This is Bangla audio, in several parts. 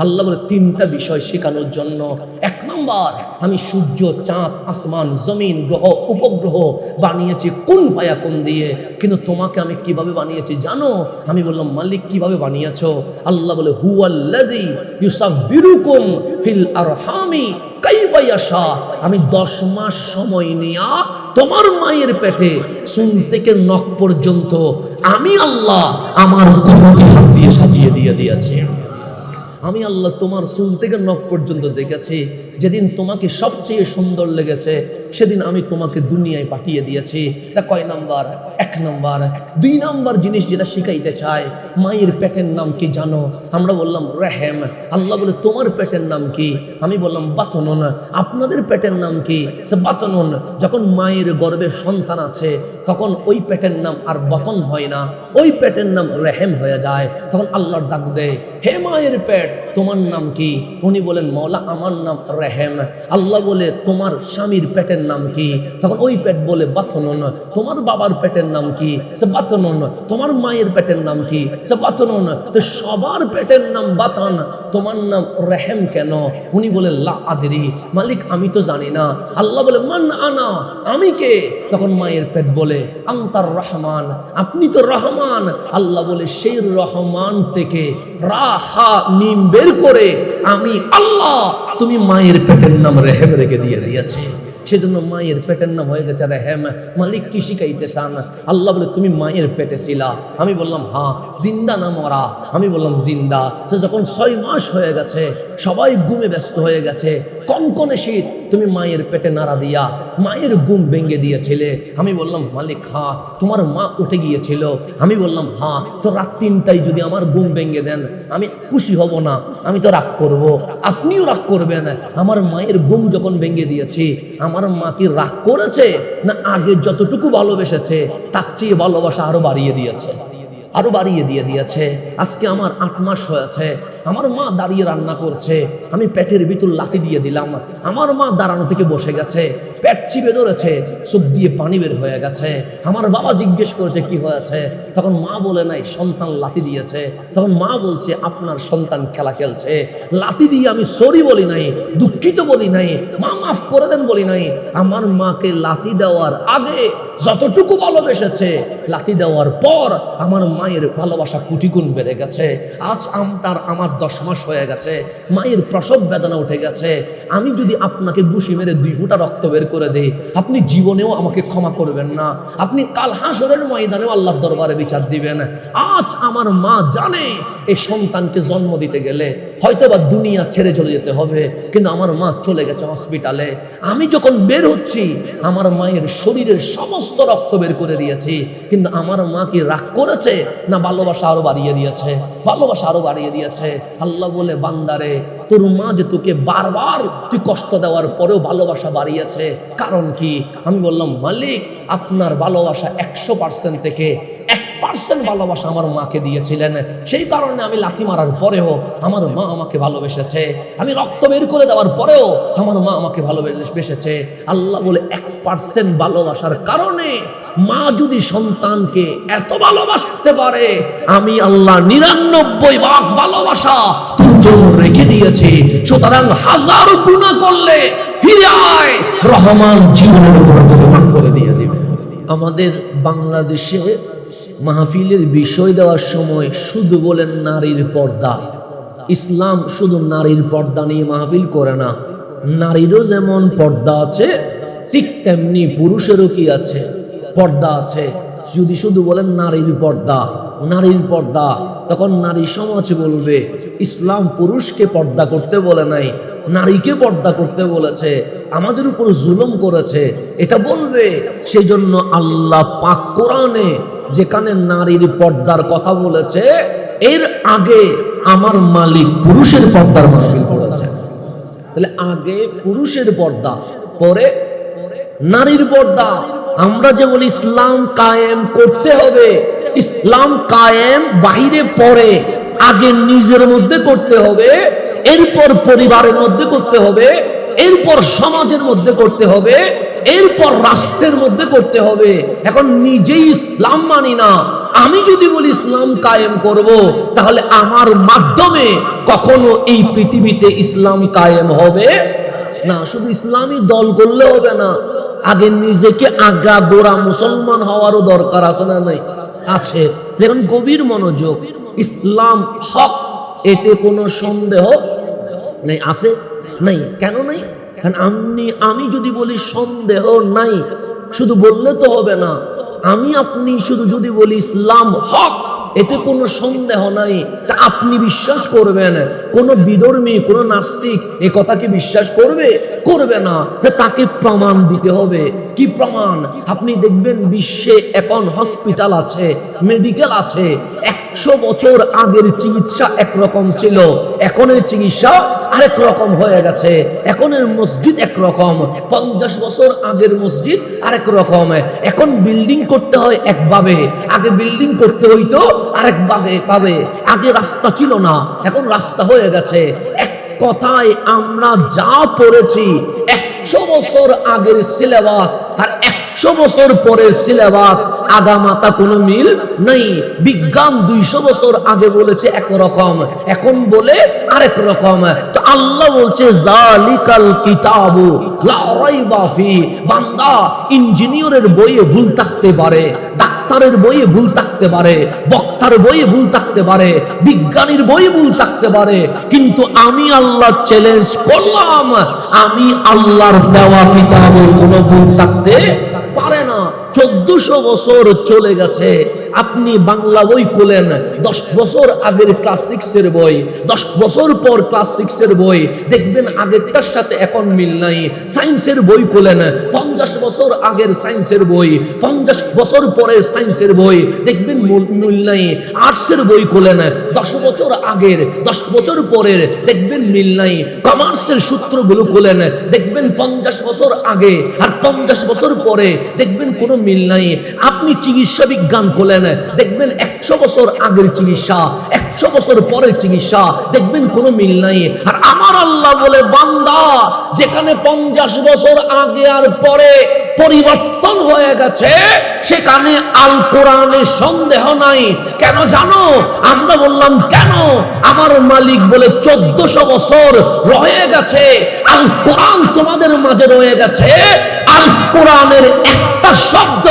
আল্লাহ বলে তিনটা বিষয় শেখানোর জন্য। এক নম্বর, আমি সূর্য, চাঁদ, আসমান, জমিন, গ্রহ, উপগ্রহ বানিয়েছি কুন ফায়াকুন দিয়ে, কিন্তু তোমাকে আমি কিভাবে বানিয়েছি জানো? আমি বললাম মালিক কিভাবে বানিয়েছো? আল্লাহ বলে হুয়াল্লাযী ইউসাব্বিরুকুম ফিল আরহামি কাইফা ইয়াশা। আমি 10 মাস সময় নিয়া তোমার মায়ের পেটে চুল থেকে নখ পর্যন্ত আমি আল্লাহ আমার কুদরতি হাত দিয়ে সাজিয়ে দিয়েছি। আমি আল্লাহ তোমার চুল থেকে নখ পর্যন্ত দেখেছি। যেদিন তোমাকে সবচেয়ে সুন্দর লেগেছে সেদিন আমি তোমাকে দুনিয়ায় পাঠিয়ে দিয়েছি। এটা কয় নাম্বার? 1 নাম্বার। 2 নাম্বার জিনিস যেটা শিখাইতে চায়, মায়ের পেটের নাম কি জানো? আমরা বললাম রেহেম। আল্লাহ বলে তোমার পেটের নাম কি? আমি বললাম বাতনুন। আপনাদের পেটের নাম কি? সে বাতনুন। যখন মায়ের গর্ভে সন্তান আছে তখন ওই পেটের নাম আর বতন হয় না, ওই পেটের নাম রেহেম হয়ে যায়। তখন আল্লাহর ডাক দেয়, হে মায়ের পেট তোমার নাম কি? উনি বলেন মওলা আমার নাম রেহেম। আল্লাহ বলে তোমার স্বামীর পেটের নাম কি? তখন ওই পেট বলে বাতনুন। তোমার বাবার পেটের নাম কি? সে বাতনুন। তোমার মায়ের পেটের নাম কি? সে বাতনুন। তো সবার পেটের নাম বাতান, তোমার নাম রেহেম কেন? উনি বলে লা আদরি, মালিক আমি তো জানি না। আল্লাহ বলে মান আনা, আমি কে? তখন মায়ের পেট বলে আনতার রহমান, আপনি তো রহমান। আল্লাহ বলে সেই রহমান থেকে রাহা মিম বের করে আমি আল্লাহ তুমি মায়ের পেটের নাম রেহেম রেখে দিয়েছে। সেজন্য মায়ের পেটের নাম হয়ে গেছে রেহেম। মালিক কি শিখাইতে চান? আল্লাহ বলে তুমি মায়ের পেটে ছিলা। আমি বললাম হ্যাঁ। জিন্দা না মরা? আমি বললাম জিন্দা। সে যখন 6 মাস হয়ে গেছে, সবাই ঘুমে ব্যস্ত হয়ে গেছে, কনকনে শীত, তুমি মায়ের পেটে নাড়া দিয়া মায়ের ঘুম ভেঙে দিয়েছিলে। আমি বললাম মালিক হ্যাঁ। তোমার মা উঠে গিয়েছিল? আমি বললাম হ্যাঁ। তো রাত 3টায় যদি আমার ঘুম ভেঙে দেন আমি খুশি হব না, আমি তো রাগ করব, আপনিও রাগ করবেন। আমার মায়ের ঘুম যখন ভেঙে দিয়েছি, আমার মা কি রাগ করেছে না আগে যতটুকু ভালোবেসেছে তার চেয়ে ভালোবাসা আরো বাড়িয়ে দিয়েছে। আজকে আমার 8 মাস হয়েছে, আমার মা দাঁড়িয়ে রান্না করছে, আমি পেটের ভিতর লাথি দিয়ে দিলাম, আমার মা দাঁড়ানো থেকে বসে গেছে, পেট চিপে ধরেছে, চোখ দিয়ে পানি বের হয়ে গেছে। আমার বাবা জিজ্ঞেস করেছে কি হয়েছে? তখন মা বলে নাই সন্তান লাথি দিয়েছে। তখন মা বলছে আপনার সন্তান খেলা খেলছে। লাথি দিয়ে আমি সরি বলি নাই, দুঃখিত বলি নাই, মা মাফ করে দেন বলি নাই। আমার মাকে লাথি দেওয়ার আগে যতটুকু ভালোবেসেছে, লাথি দেওয়ার পর আমার মায়ের ভালোবাসা কোটি গুণ বেড়ে গেছে। আজ আমার 10 মাস হয়ে গেছে, মায়ের প্রসব বেদনা উঠে গেছে। আমি যদি আপনাকে ঘুষি মেরে 2 ফোঁটা রক্ত বের করে দেই, আপনি জীবনেও আমাকে ক্ষমা করবেন না, আপনি কাল হাসরের ময়দানেও আল্লাহর দরবারে বিচার দিবেন। আজ আমার মা জানে এই সন্তানকে জন্ম দিতে গেলে হয়তোবা দুনিয়া ছেড়ে চলে যেতে হবে, কিন্তু আমার মা চলে গেছে হসপিটালে। আমি যখন বের হচ্ছি আমার মায়ের শরীরের সমস্ত রক্ত বের করে দিয়েছি, কিন্তু আমার মা কি রাগ করেছে না ভালোবাসা আরো বাড়িয়ে দিয়েছে? আল্লাহ বলে বান্দারে তোর মা যে তোকে বারবার তুই কষ্ট দেওয়ার পরেও ভালোবাসা বাড়িয়েছে, কারণ কি? আমি বললাম মালিক আপনার ভালোবাসা 100% থেকে 1% ভালোবাসা আমার মাকে দিয়েছিলেন, সেই কারণে আমি লাথি মারার পরেও আমার মা আমাকে ভালোবেসেছে, আমি রক্ত বের করে দেওয়ার পরেও আমার মা আমাকে ভালোবেসেছে। আল্লাহ বলে 1% ভালোবাসার কারণে মা যদি সন্তানকে এত ভালোবাসতে পারে, আমি আল্লাহ 99 ভাগ ভালোবাসা তোর জন্য রেখে দিয়েছি। সুতরাং 1000 গুনাহ করলে ফিরে আয়, রহমান জীবনের উপর রহমান করে দিয়ে দিবে। আমাদের বাংলাদেশে মাহফিলের বিষয় দেওয়ার সময় শুধু বলেন নারীর পর্দা। ইসলাম শুধু নারীর পর্দা নিয়ে মাহফিল করে না, নারীরও যেমন পর্দা আছে ঠিক তেমনি পুরুষেরও কি আছে? পর্দা আছে। যদি শুধু বলেন নারীর পর্দা, তখন নারী সমাজ বলবে ইসলাম পুরুষকে পর্দা করতে বলে নাই, নারীকে পর্দা করতে বলেছে, আমাদের উপর জুলুম করেছে, এটা বলবে। সেই জন্য আল্লাহ পাক কোরআনে যেখানে নারীর পর্দার কথা বলেছে, এর আগে আমার মালিক পুরুষের পর্দার মাহফিল করেছে। তাহলে আগে পুরুষের পর্দা, পরে নারীর পর্দা। আমরা যে বলি ইসলাম কায়েম করতে হবে, ইসলাম কায়েম বাহিরে পরে, আগে নিজের মধ্যে করতে হবে, এরপর পরিবারের মধ্যে করতে হবে, এরপর সমাজের মধ্যে করতে হবে, এরপর রাষ্ট্রের মধ্যে করতে হবে। এখন নিজেই ইসলাম মানি না, আমি যদি বলি ইসলাম কায়েম করব, তাহলে আমার মাধ্যমে কখনো এই পৃথিবীতে ইসলাম কায়েম হবে না। শুধু ইসলামী দল করলে হবে না, আগে নিজেকে আগা গোড়া মুসলমান হওয়ারও দরকার আছে না নাই? আছে। দেখুন গভীর মনোযোগ, ইসলাম হক, এতে কোনো সন্দেহ নেই। আছে? নাই। কেন নাই? কারণ আমি যদি বলি সন্দেহ নাই, শুধু বললে তো হবে না। আমি আপনি শুধু যদি বলি ইসলাম হক, এতে কোনো সন্দেহ নাই, তা আপনি বিশ্বাস করবেন? কোন বিধর্মী, কোন নাস্তিক এ কথা কি বিশ্বাস করবে? করবে না। তাকে প্রমাণ দিতে হবে। কি প্রমাণ? আপনি দেখবেন বিশ্বে এখন হসপিটাল আছে, মেডিকেল আছে। 100 বছর আগের চিকিৎসা একরকম ছিল, এখনের চিকিৎসা আরেক রকম হয়ে গেছে। এখনের মসজিদ একরকম, 50 বছর আগের মসজিদ আরেক রকম। এখন বিল্ডিং করতে হয় একভাবে, আগে বিল্ডিং করতে হইতো আরেক ভাবে। আগে রাস্তা ছিল না, এখন রাস্তা হয়ে গেছে। এক কথায় আমরা যা পড়েছি 100 বছর আগের সিলেবাস আর 100 বছর পরের সিলেবাস, আগামাতা কোনো মিল নাই। বিজ্ঞান 200 বছর আগে বলেছে একরকম, এখন বলে আরেক রকম। তো আল্লাহ বলছে জালিকাল কিতাবু লা রাইবা ফি। বান্দা, ইঞ্জিনিয়ারের বইয়ে ভুল থাকতে পারে, ডাক্তারের বইয়ে ভুল থাকতে পারে, বক্তার বইয়ে ভুল থাকতে পারে, বিজ্ঞানীর বইয়ে ভুল থাকতে পারে, কিন্তু আমি আল্লাহ চ্যালেঞ্জ করলাম, আমি আল্লাহর দেওয়া কিতাবে কোনো ভুল থাকতে পারে না। 1400 বছর চলে গেছে, আপনি বাংলা বই খুলেন, 10 বছর আগের ক্লাস 6 এর বই, 10 বছর পর ক্লাস 6 এর বই, দেখবেন আগেরটার সাথে এখন মিল নাই। সায়েন্সের বই খুলেন, 50 বছর আগের সায়েন্সের বই, 50 বছর পরের সায়েন্সের বই, দেখবেন মিল নাই। আর্টসের বই খুলেন, 10 বছর আগের, 10 বছর পরের, দেখবেন মিল নাই। কমার্সের সূত্রগুলো খুলেন, দেখবেন 50 বছর আগে আর 50 বছর পরে, দেখবেন কোনো মিল নাই। আপনি চিকিৎসা বিজ্ঞান খুলেন, দেখবেন 100 বছর আগের চিকিৎসা, 100 বছর পরের চিকিৎসা, দেখবেন কোনো মিল নাই। আর আমার আল্লাহ বলে, বান্দা, যেখানে 50 বছর আগে আর পরে পরিবর্তন হয়ে গেছে, সেখানে আল কোরআনে সন্দেহ নাই। কেন জানো? আমরা বললাম কেন? আমার মালিক বলে 1400 বছর রয়ে গেছে, আল কোরআন তোমাদের মাঝে রয়ে গেছে। আল কোরআনের একটা শব্দ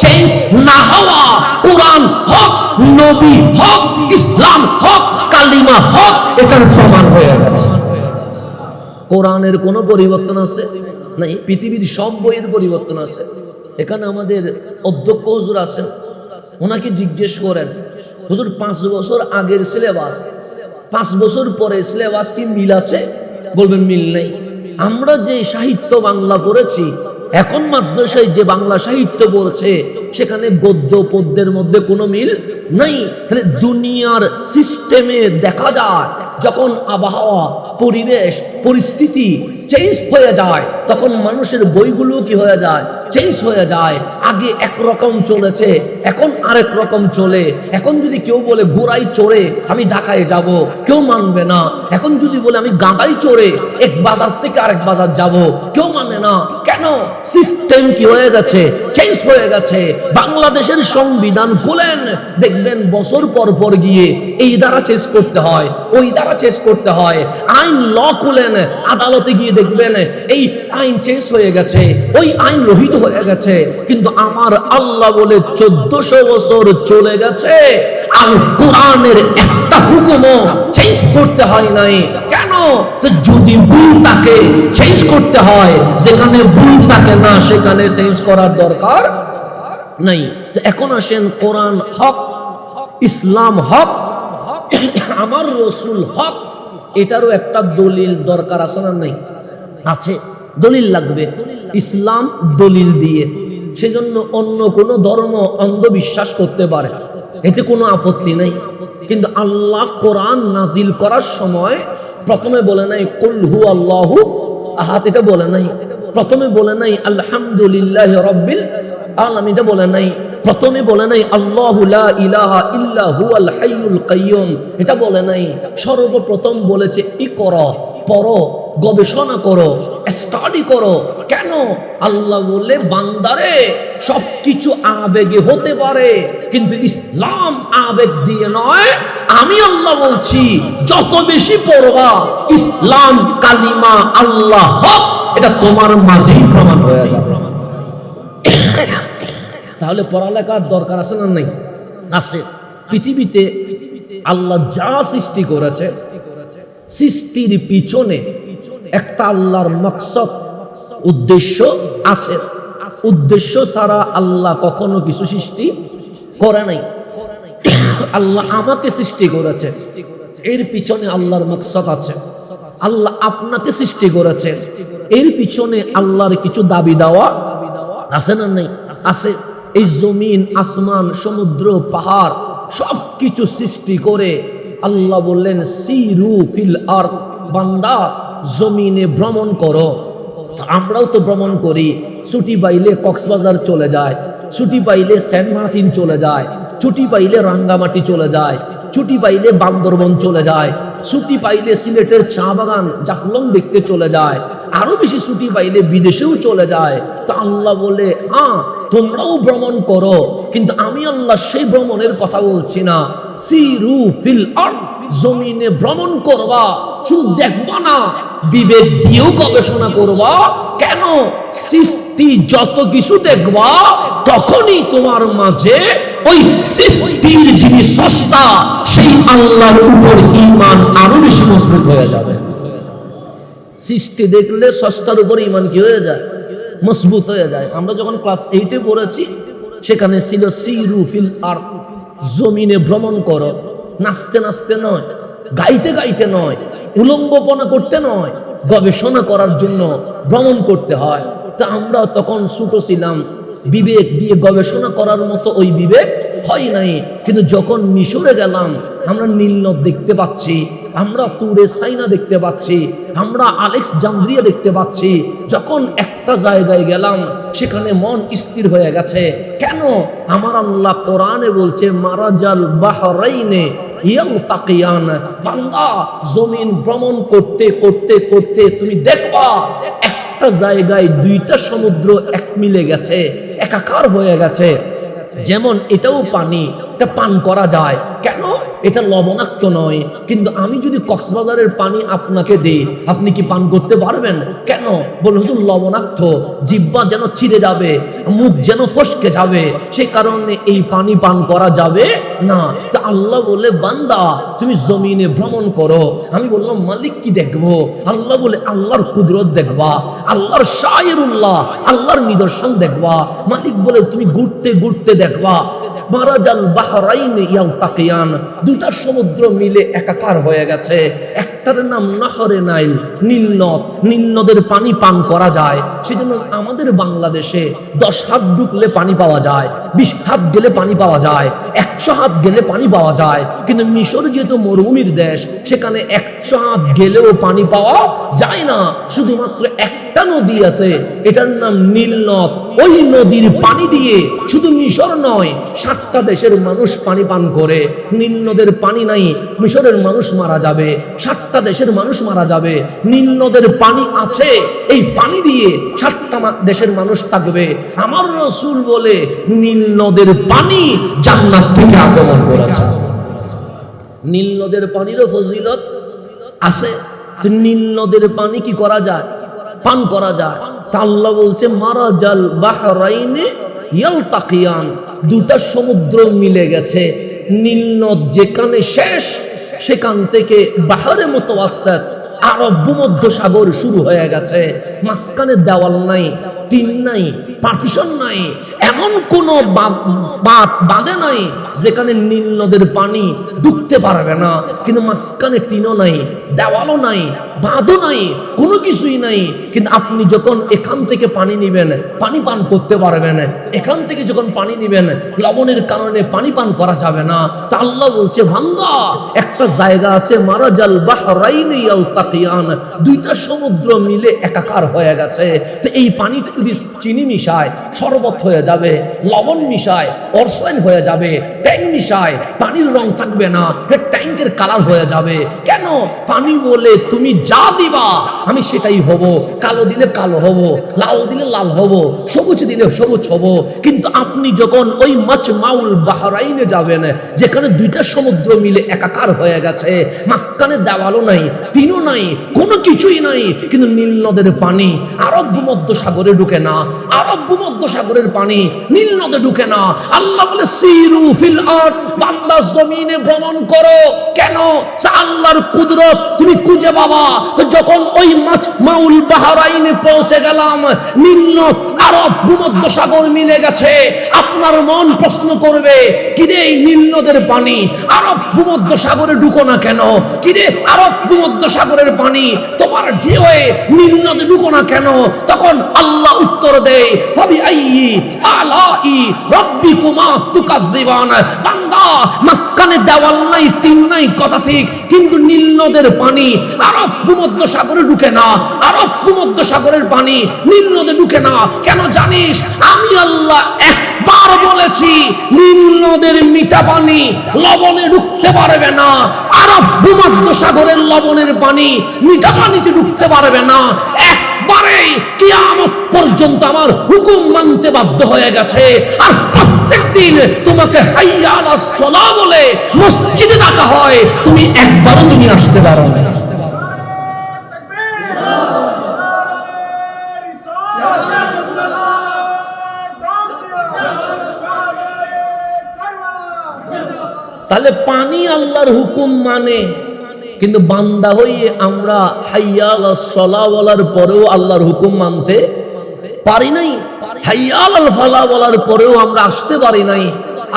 চেঞ্জ না হওয়া, কোরআন হক, নবী হক, ইসলাম হক, কালিমা হক, এটার প্রমাণ হয়ে গেছে। কোরআনের কোনো পরিবর্তন আছে নাই? পৃথিবীর সব বইয়ের পরিবর্তন আছে। এখানে আমাদের অধ্যক্ষ হুজুর আছেন, ওনাকে জিজ্ঞেস করেন, হুজুর 5 বছর আগের সিলেবাস, 5 বছর পরে সিলেবাস কি মিল আছে? বলবেন মিল নেই। আমরা যে সাহিত্য বাংলা পড়েছি, এখন মাদ্রাসায় যে বাংলা সাহিত্য পড়ছে, সেখানে গদ্য পদ্যের মধ্যে কোনো মিল নাই। তাহলে দুনিয়ার সিস্টেমে দেখা যায়, যখন আবহাওয়া, পরিবেশ, পরিস্থিতি চেঞ্জ হয়ে যায়, তখন মানুষের বইগুলো কি হয়ে যায়? চেঞ্জ হয়ে যায়। আগে একরকম চলেছে, এখন আরেক রকম চলে। এখন যদি কেউ বলে ঘোড়ায় চড়ে আমি ঢাকায় যাব, কেউ মানবে না। এখন যদি বলে আমি গাঁদায় চড়ে এক বাজার থেকে আরেক বাজার যাব, কেউ মানে না। কেন? সিস্টেম কি হয়ে গেছে? চেঞ্জ হয়ে গেছে। বাংলাদেশের সংবিধান খুলেন, দেখবেন বছর পর পর গিয়ে এই দ্বারা চেঞ্জ করতে হয়, ওই দ্বারা চেঞ্জ করতে হয়। আইন ল খুলেন, আদালতে গিয়ে দেখবেন এই আইন চেঞ্জ হয়ে গেছে, ওই আইন রহিত হয়ে গেছে। কিন্তু আমার আল্লাহ বলে 1400 বছর চলে গেছে, আল কোরআনের একটা হুকুমও চেঞ্জ করতে হয় নাই। কেন? যদি ভুল থাকে চেঞ্জ করতে হয়, যেখানে ভুল থাকে না সেখানে চেঞ্জ করার দরকার নাই। তো এখন আসেন, কোরআন হক, ইসলাম হক, আমার রসুল হক, এটারও একটা দলিল দরকার আছে না নাই? আছে, দলিল লাগবে। ইসলাম দলিল দিয়ে, সেজন্য অন্য কোন ধর্ম অন্ধবিশ্বাস করতে পারে, এতে কোনো আপত্তি নেই। কিন্তু আল্লাহ কোরআন নাজিল করার সময় প্রথমে বলে নাই কুল হু আল্লাহু আহাদ, এটা বলে নাই। প্রথমে বলে নাই আলহামদুলিল্লাহি রাব্বিল আলামিন, এটা বলে নাই। প্রথমে বলে নাই আল্লাহু লা ইলাহা ইল্লা হুয়াল হাইয়ুল কাইয়ুম, এটা বলে নাই। সর্বপ্রথম বলেছে ইকরা, পড়ো, গবেষণা করো, স্টাডি করো। কেন? আল্লাহ বলে বান্দারে সবকিছু আবেগে হতে পারে, কিন্তু ইসলাম আবেগ দিয়ে নয়। আমি আল্লাহ বলছি যত বেশি পড়বা ইসলাম কালিমা আল্লাহ হক, এটা তোমার মাঝেই প্রমাণ হয়ে যাবে। তাহলে পড়ালেখার দরকার আছে না নাই? আছে। পৃথিবীতে আল্লাহ যা সৃষ্টি করেছে, সৃষ্টির পিছনে একটা আল্লাহর মাকসাদ, উদ্দেশ্য আছে। উদ্দেশ্য ছাড়া আল্লাহ কখনো কিছু সৃষ্টি করে নাই। আল্লাহ আমাকে সৃষ্টি করেছে, এর পিছনে আল্লাহর মাকসাদ আছে। আল্লাহ আপনাকে সৃষ্টি করেছে, এর পিছনে আল্লাহর কিছু দাবি দেওয়া আছে না নাই? আছে। এই জমিন, আসমান, সমুদ্র, পাহাড় সবকিছু সৃষ্টি করে আল্লাহ বললেন সিরু ফিল আরদ, বান্দা জমিনে ভ্রমণ করো। আমরাও তো ভ্রমণ করি, ছুটি পাইলে কক্সবাজার চলে যায়, ছুটি পাইলে সেন্ট মার্টিন চলে যায়, ছুটি পাইলে রাঙ্গামাটি চলে যায়, ছুটি পাইলে বান্দরবন চলে যায়, ছুটি পাইলে সিলেটের চা বাগান জাফলং দেখতে চলে যায়, আরো বেশি ছুটি পাইলে বিদেশেও চলে যায়। তো আল্লাহ বলে হ্যাঁ তোমরাও ভ্রমণ করো, কিন্তু আমি আল্লাহ সেই ভ্রমণের কথা বলছি না। সিরু ফিল আরদ, জমিনে ভ্রমণ করবা, শুধু দেখবা না, বিবেক দিয়েও গবেষণা করবা। কেন? সৃষ্টি যত কিছু দেখবা তখনই তোমার মাঝে ওই সৃষ্টির যিনি স্রষ্টা সেই আল্লাহর উপর ঈমান আরো বেশি মজবুত হয়ে যাবে। সৃষ্টি দেখলে স্রষ্টার উপর ঈমান কি হয়ে যায়? মজবুত হয়ে যায়। আমরা যখন ক্লাস 8-এ পড়েছি সেখানে ছিল সিরু ফিল আরদ, জমিনে ভ্রমণ করো। নাচতে নাচতে নয়, গাইতে গাইতে নয়, উলঙ্গপনা করতে নয়, গবেষণা করার জন্য ভ্রমণ করতে হয়। তা আমরা তখন ছোট ছিলাম, বিবেক দিয়ে গবেষণা করার মতো ওই বিবেক হয় নাই। কিন্তু যখন মিশরে গেলাম আমরা নীল নদ দেখতে পাচ্ছি, আমরা তুরে সাইনা দেখতে পাচ্ছি, আমরা আলেকজান্দ্রিয়া দেখতে পাচ্ছি। যখন একটা জায়গায় গেলাম সেখানে মন স্থির হয়ে গেছে। কেন? আমার আল্লাহ কোরআনে বলছে মারাজাল বাহরাইনে ইয়ালতাকিয়ান, বান্দা জমিন ভ্রমণ করতে করতে করতে তুমি দেখবা একটা জায়গায় দুইটা সমুদ্র এক মিলে গেছে, একাকার হয়ে গেছে। যেমন এটাও পানি, এটা পান করা যায়। কেন? এটা লবণাক্ত নয়। কিন্তু আমি যদি কক্সবাজারের পানি আপনাকে দেই, আপনি কি পান করতে পারবেন? কেন? বলে হুজুর লবণাক্ত, জিহ্বা যেন ছিঁড়ে যাবে, মুখ যেন ফসকে যাবে, সে কারণে এই পানি পান করা যাবে না। তা আল্লাহ বলে বান্দা তুমি জমিনে ভ্রমণ করো। আমি বললাম মালিক কি দেখবো? আল্লাহ বলে আল্লাহর কুদরত দেখবা, আল্লাহর শায়রুল্লাহ, আল্লাহর নিদর্শন দেখবা। মালিক বলে তুমি ঘুরতে ঘুরতে দেখবা মারাজাল বাহরাইনে ইয়ালতাকিয়ান, দুটা সমুদ্র মিলে একাকার হয়ে গেছে। একটার নাম নহরে নাইল, নীল নদ। নীল নদের পানি পান করা যায়। সেজন্য আমাদের বাংলাদেশে 10 হাত ঢুকলে পানি পাওয়া যায়, 20 হাত গেলে পানি পাওয়া যায়, 100 হাত গেলে পানি পাওয়া যায়। কিন্তু মিশর যেহেতু মরুভূমির দেশ, সেখানে 100 হাত গেলেও পানি পাওয়া যায় না। শুধুমাত্র একটা নদী আছে, এটার নাম নীল নদ। ওই নদীর পানি দিয়ে শুধু মিশর নয় 7টা দেশের মানুষ পানি পান করে। নীল নদের পানি নাই, মিশরের মানুষ মারা যাবে, 7টা দেশের মানুষ মারা যাবে। নীল নদের পানি আছে, এই পানি দিয়ে 7টা দেশের মানুষ থাকবে। আমার রাসূল বলে নীল নদের পানি জান্নাত থেকে আগমন করেছে। নীল নদের পানিরও ফজিলত আছে। নীল নদের পানি কি করা যায়? পান করা যায়। তা আল্লাহ বলছে মারাজাল বাহরাইনে ইয়ালতাকিয়ান, দুটা সমুদ্র মিলে গেছে। নীল নদ যেখানে শেষ সেখান থেকে বাহরে মুতাওয়াসসিত আরব ভূমধ্য সাগর শুরু হয়ে গেছে। মাঝখানে দেওয়াল নাই, টিন নাই, পার্টিশন নাই, এমন কোন বাঁধে নাই যেখানে নীল নদের পানি ঢুকতে পারবে না। কিন্তু মাঝখানে টিনও নাই, দেওয়ালও নাই, বাঁধও নাই, কোনো কিছুই নাই। কিন্তু আপনি যখন এখান থেকে পানি নিবেন পানি পান করতে পারবেন, এখান থেকে যখন পানি নিবেন লবণের কারণে পানি পান করা যাবে না। তা আল্লাহ বলছে বান্দা একটা জায়গা আছে মারাজাল বাহরাইনে ইয়ালতাকিয়ান, দুইটা সমুদ্র মিলে একাকার হয়ে গেছে। তো এই পানিতে যদি চিনি মিশায় শরবত হয়ে যাবে, লবণ মিশায় অরসাইন হয়ে যাবে, ট্যাং মিশায় পানির রং থাকবে না, ট্যাঙ্কের কালার হয়ে যাবে। কেন? পানি বলে তুমি যা দিবা আমি সেটাই হব। কালো দিলে কালো হব, লাল দিলে লাল হব, সবুজ দিলে সবুজ হব। কিন্তু আপনি যখন ওই মাজমাউল বাহরাইনে যাবেন, যেখানে দুইটা সমুদ্র মিলে একাকার হয়ে গেছে, মাঝখানে দেওয়ালও নাই, টিনও নাই, কোনো কিছুই নাই, কিন্তু নীল নদের পানি আরব ভূমধ্য সাগরে ঢুকে না, আরব ভূমধ্য সাগরের পানি নীল নদে ঢুকে না। আল্লাহ বলে সিরু ফিল আরদ, বান্দা জমিনে ভ্রমণ করো। কেন? আল্লাহর কুদরত তুমি খুঁজে পাবা। তো যখন ওই মাজমাউল বাহরাইনে পৌঁছে গেলাম, নীল নদ আরব ভূমধ্য সাগর মিলে গেছে, আপনার মন প্রশ্ন করবে, কিরে এই নীল নদের পানি আরব ভূমধ্য সাগরে ঢুকো না কেন? কিরে আরব ভূমধ্য সাগরের পানি তোমার ঢেউয়ে নীল নদে ঢুকো না কেন? তখন আল্লাহ উত্তর দেয়, ফাবি আইয়ি আলাই রাব্বিকুমা তুকাজ্জিবান। বান্দা, মাঝখানে দেওয়াল নাই, টিন নাই, কথা ঠিক, কিন্তু নীল নদের পানি আরব ভূমধ্য সাগরে ঢুকে না, আরব ভূমধ্য সাগরের পানি নীল নদে ঢুকে না। কেন জানিস? আমি আল্লাহ একবার বলেছি নীল নদের মিঠা পানি লবণে ঢুকতে পারবে না, আরব ভূমধ্য সাগরের লবণের পানি মিঠা পানিতে ঢুকতে পারবে না। একবারে কিয়ামত পর্যন্ত আমার হুকুম মানতে বাধ্য হয়ে গেছে। আর প্রত্যেকদিন তোমাকে হাইয়া আলাস সালাহ বলে মসজিদে ডাকা হয়, তুমি একবারও তুমি আসতে পারো না। তাহলে পানি আল্লাহর হুকুম মানে, কিন্তু বান্দা হইয়ে আমরা হাইয়া আলাস সালাহ বলার পরেও আল্লাহর হুকুম মানতে পারি নাই। হাইয়া আলাল ফালাহ বলার পরেও আমরা আসতে পারি নাই।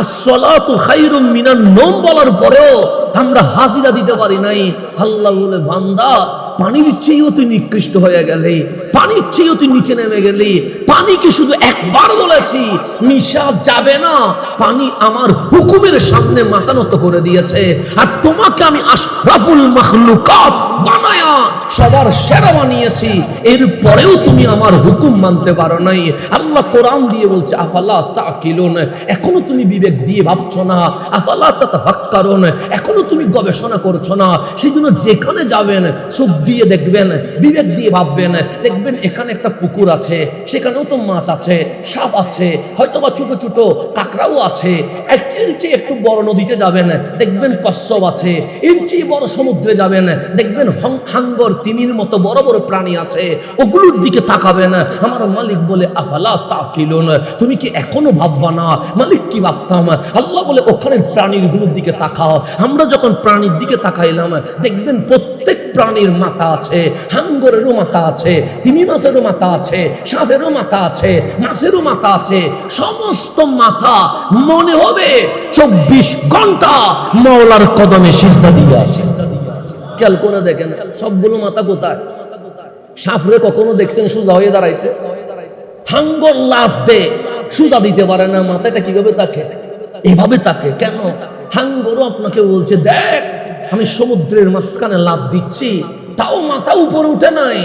আসসালাতু খায়রুম মিনান নওম বলার পরেও আমরা হাজিরা দিতে পারি নাই। আল্লাহ বলে, বান্দা পানির চেয়েও তুই নিকৃষ্ট হয়ে গেলি, পানির চেয়েও তুই নিচে নেমে গেলি। পানিকে শুধু একবার বলেছি মিশা যাবে না, পানি আমার হুকুমের সামনে মাথা নত করে দিয়েছে। আর তোমাকে আমি আশরাফুল মাখলুকাত বানায়া সবার সেরা বানিয়েছি, এরপরেও তুমি আমার হুকুম মানতে পারো নাই। আল্লাহ কোরআন দিয়ে বলছে, আফালা তাকিলুন, এখনো তুমি বিবেক দিয়ে ভাবছো না, আফালা তাতাফাক্কারুন, এখনো তুমি গবেষণা করছো না। সেজন্য যেখানে যাবেন চোখ দিয়ে দেখবেন, বিবেক দিয়ে ভাববেন, দেখবেন এখানে একটা পুকুর আছে, সেখানেও তো মাছ আছে, সাপ আছে, হয়তোবা ছোট ছোট কাঁকড়াও আছে। এর চেয়ে একটু বড় নদীতে যাবেন, দেখবেন কচ্ছপ আছে। এর চেয়ে বড় সমুদ্রে যাবেন, দেখবেন হাঙ্গর, তিমির মতো বড় বড় প্রাণী আছে, ওগুলোর দিকে তাকাবেন। আমার মালিক বলে, আফালা তাকিলুন, তুমি কি এখনো ভাববা না? মালিক কি ভাবতাম? আল্লাহ বলে, ওখানে প্রাণীগুলোর দিকে তাকাও। আমরা যখন প্রাণীর দিকে তাকাইলাম, দেখবেন প্রত্যেক প্রাণীর মাথা আছে, হাঙ্গরেরও মাথা আছে, তিমি মাছেরও মাথা আছে, সাপেরও মাথা আছে, মাছেরও মাথা আছে। সমস্ত মাথা মনে হবে 24 ঘন্টা মাওলার কদমে সিজদা দিয়ে আছে। খেয়াল করে দেখেন সবগুলো মাথা কোথায়? সাপরে কখনো দেখছেন সোজা হয়ে দাঁড়াইছে? হাঙ্গর লাফ দে সোজা দিতে পারে না, মাথাটা কিভাবে থাকে? এভাবে থাকে। কেন? হাঙ্গরও আপনাকে বলছে, দেখ আমি সমুদ্রের মাঝখানে লাফ দিচ্ছি, তাও মাথা উপরে উঠে নাই,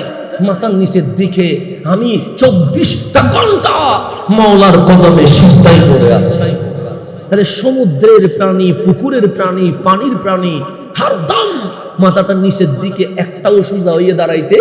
মাথার নিচের দিকে আমি 24টা ঘন্টা মাওলার কদমে সিজদায় পড়ে আছি। তাহলে সমুদ্রের প্রাণী, পুকুরের প্রাণী, পানির প্রাণী হরদম মাথাটা নিচের দিকে, একটাও সোজা হয়ে দাঁড়াইতে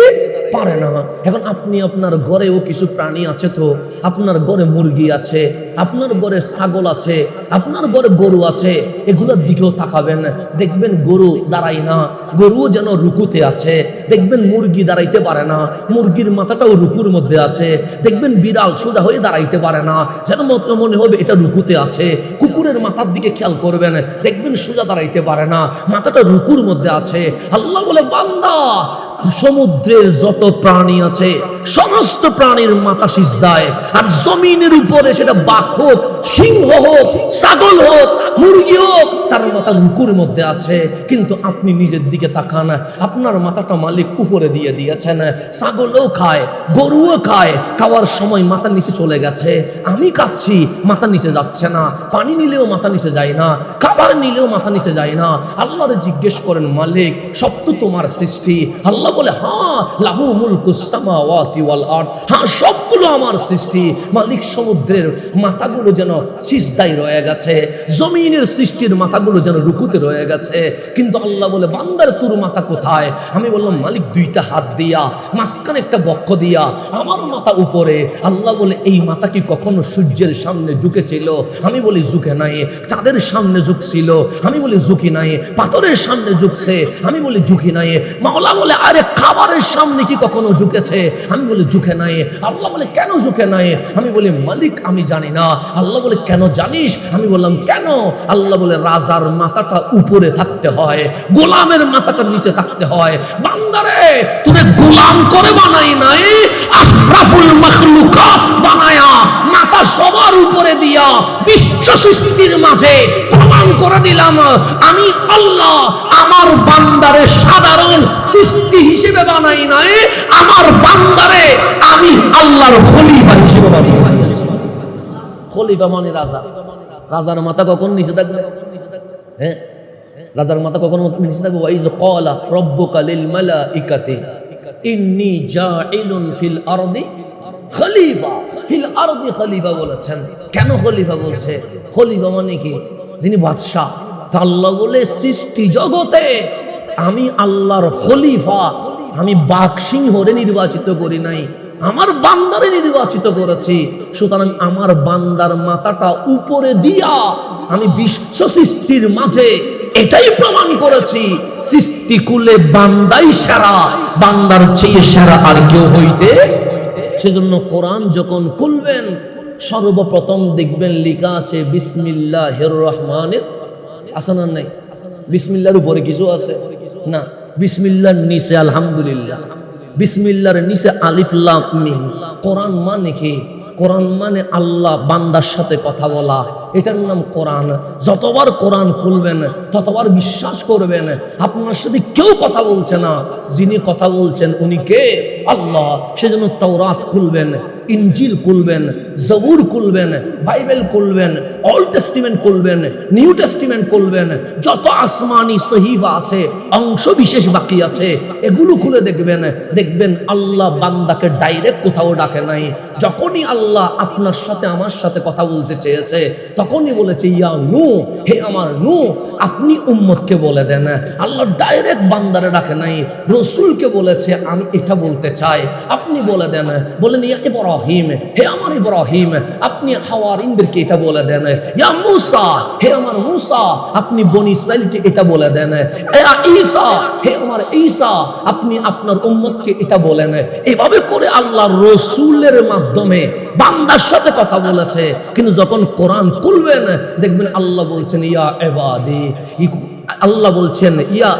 পারে না। এখন আপনি আপনার ঘরেও কিছু প্রাণী আছে, তো আপনার ঘরে মুরগি আছে, আপনার ঘরে ছাগল আছে, আপনার ঘরে গরু আছে, এগুলোর দিকেও তাকাবেন, দেখবেন গরু দাঁড়ায় না, গরুও যেন রুকুতে আছে। দেখবেন মুরগি দাঁড়াইতে পারে না, মুরগির মাথাটাও রুকুর মধ্যে আছে। দেখবেন বিড়াল সোজা হয়ে দাঁড়াইতে পারে না, যেন মনে হবে এটা রুকুতে আছে। কুকুরের মাথার দিকে খেয়াল করবেন, দেখবেন সোজা দাঁড়াইতে পারে না, মাথাটা রুকুর মধ্যে আছে। আল্লাহ বলে, বান্দা সমুদ্রের যত প্রাণী আছে সমস্ত প্রাণীর মাথা সিজদায়, আর জমিনের উপরে সেটা বাঘ হোক, সিংহ হোক, ছাগল হোক, মুরগি হোক, তার মাথা রুকুর মধ্যে আছে। কিন্তু আপনি নিজের দিকে তাকান, আপনার মাথাটা মালিক উপরে দিয়ে দিয়েছেন। ছাগলও খায়, গরুও খায়, খাওয়ার সময় মাথা নিচে চলে গেছে। আমি খাচ্ছি, মাথা নিচে যাচ্ছে না, পানি নিলেও মাথা নিচে যায় না, খাবার নিলেও মাথা নিচে যায় না। আল্লাহরে জিজ্ঞেস করেন, মালিক সব তো তোমার সৃষ্টি। আল্লাহ বলে, হ্যাঁ, লাহু মুলকুস সামাওয়াতি ওয়াল আরদ, হ্যাঁ সবগুলো আমার সৃষ্টি। মালিক সমুদ্রের মাথাগুলো যেন সিজদায় রয়ে গেছে, জমিনের সৃষ্টির মাথাগুলো মাথাগুলো যেন রুকুতে রয়ে গেছে। কিন্তু আল্লাহ বলে, বান্দার তোর মাথা কোথায়? আমি বললাম, মালিক দুইটা হাত দিয়া, মাঝখানে একটা বক্ষ দিয়া, আমার মাথা উপরে। আল্লাহ বলে, এই মাথা কি কখনো সূর্যের সামনে ঝুঁকেছিল? আমি বলি, ঝুঁকে নাই। চাঁদের সামনে ঝুঁকছিল? আমি বলি, ঝুঁকি নাই। পাথরের সামনে ঝুঁকছে? আমি বলি, ঝুঁকি নাই। মাওলা বলে, আরে খাবারের সামনে কি কখনো ঝুঁকেছে? আমি বলি, ঝুঁকে নাই। আল্লাহ বলে, কেন ঝুঁকে নাই? আমি বলি, মালিক আমি জানি না। আল্লাহ বলে, কেন জানিস? আমি বললাম, কেন? আল্লাহ বলে, রাজার মাথাটা উপরে থাকতে হয়, গোলামের মাথাটা নিচে থাকতে হয়। বান্দারে, তোরে গোলাম করে বানাই নাই, আশরাফুল মাখলুকাত বানায়া মাথা সবার উপরে দিয়া বিশ্ব সৃষ্টির মাঝে প্রমাণ করে দিলাম, আমি আল্লাহ আমার বান্দারে সাধারণ সৃষ্টি হিসেবে বানাই নাই, আমার বান্দারে আমি আল্লাহর খলিফা হিসেবে বানিয়েছি। খলিফা মানে রাজা। রাজার মাথা কখন নিচে থাকবে? হ্যাঁ, রাজার মাথা কখন নিচে থাকবে? ওয়াইজ ক্বালা রাব্বুকা লিল মালাইকাতি ইন্নী জাইলুন ফিল আরদি খলিফা। ফিল আরদি খলিফা বলেছেন। কেন খলিফা বলছে? খলিফা মানে কি? যিনি বাদশা। তা আল্লাহ বলে, সৃষ্টি জগতে আমি আল্লাহর খলিফা, আমি বাঘ সিংহরে নির্বাচিত করি নাই, আমার বান্দারে নির্বাচিত করেছি। সুতরাং আমার বান্দার মাথাটা উপরে দিয়া আমি বিশ্ব সৃষ্টির মাঝে এটাই প্রমাণ করেছি, সৃষ্টিকুলে বান্দাই সেরা, বান্দার চেয়ে সেরা আর কেউ হইতে। সেজন্য কোরআন যখন খুলবেন, সর্বপ্রথম দেখবেন লেখা আছে বিসমিল্লাহির রহমানির। আছে না নাই? বিসমিল্লাহর উপরে কিছু আছে না? বিসমিল্লাহর নিচে আলহামদুলিল্লাহ, বিসমিল্লাহর নিচে আলিফ লাম মিম। কোরআন মানে কি? কোরআন মানে আল্লাহ বান্দার সাথে কথা বলা, এটার নাম কোরআন। যতবার কোরআন খুলবেন ততবার বিশ্বাস করবেন আপনার সাথে কেউ কথা বলছে না, যিনি কথা বলছেন উনি কে? আল্লাহ। সেজন্য তাওরাত খুলবেন, ইনজিল খুলবেন, জবুর খুলবেন, বাইবেল খুলবেন, ওল্ড টেস্টিমেন্ট খুলবেন, নিউ টেস্টিমেন্ট খুলবেন, যত আসমানি সহিফা আছে, অংশ বিশেষ বাকি আছে, এগুলো খুলে দেখবেন। দেখবেন আল্লাহ বান্দাকে ডাইরেক্ট কোথাও ডাকে নাই। যখনই আল্লাহ আপনার সাথে আমার সাথে কথা বলতে চেয়েছে তখনই বলেছে, ইয়া নূহ, হে আমার নূহ, আপনি উম্মতকে বলে দেন। আল্লাহ ডাইরেক্ট বান্দারে ডাকে নাই, রসুলকে বলেছে আমি এটা বলতে চাই, আপনি বলে দেন। বলেন, ইয়া ইব্রাহিম, হে আমার ইব্রাহিম, আপনি হাওয়ারিনদেরকে এটা বলে দেন। ইয়া মূসা, হে আমার মূসা, আপনি বনি ইসরাইলকে এটা বলে দেন। ইয়া ঈসা, হে আমার ঈসা, আপনি আপনার উম্মতকে এটা বলেন। এভাবে করে আল্লাহ রসুলের মাধ্যমে বান্দার সাথে কথা বলেছে। কিন্তু যখন কোরআন খুলবেন দেখবেন আল্লাহ বলছেন, ইয়া ইবাদি, আল্লাহ বলছেন ইয়া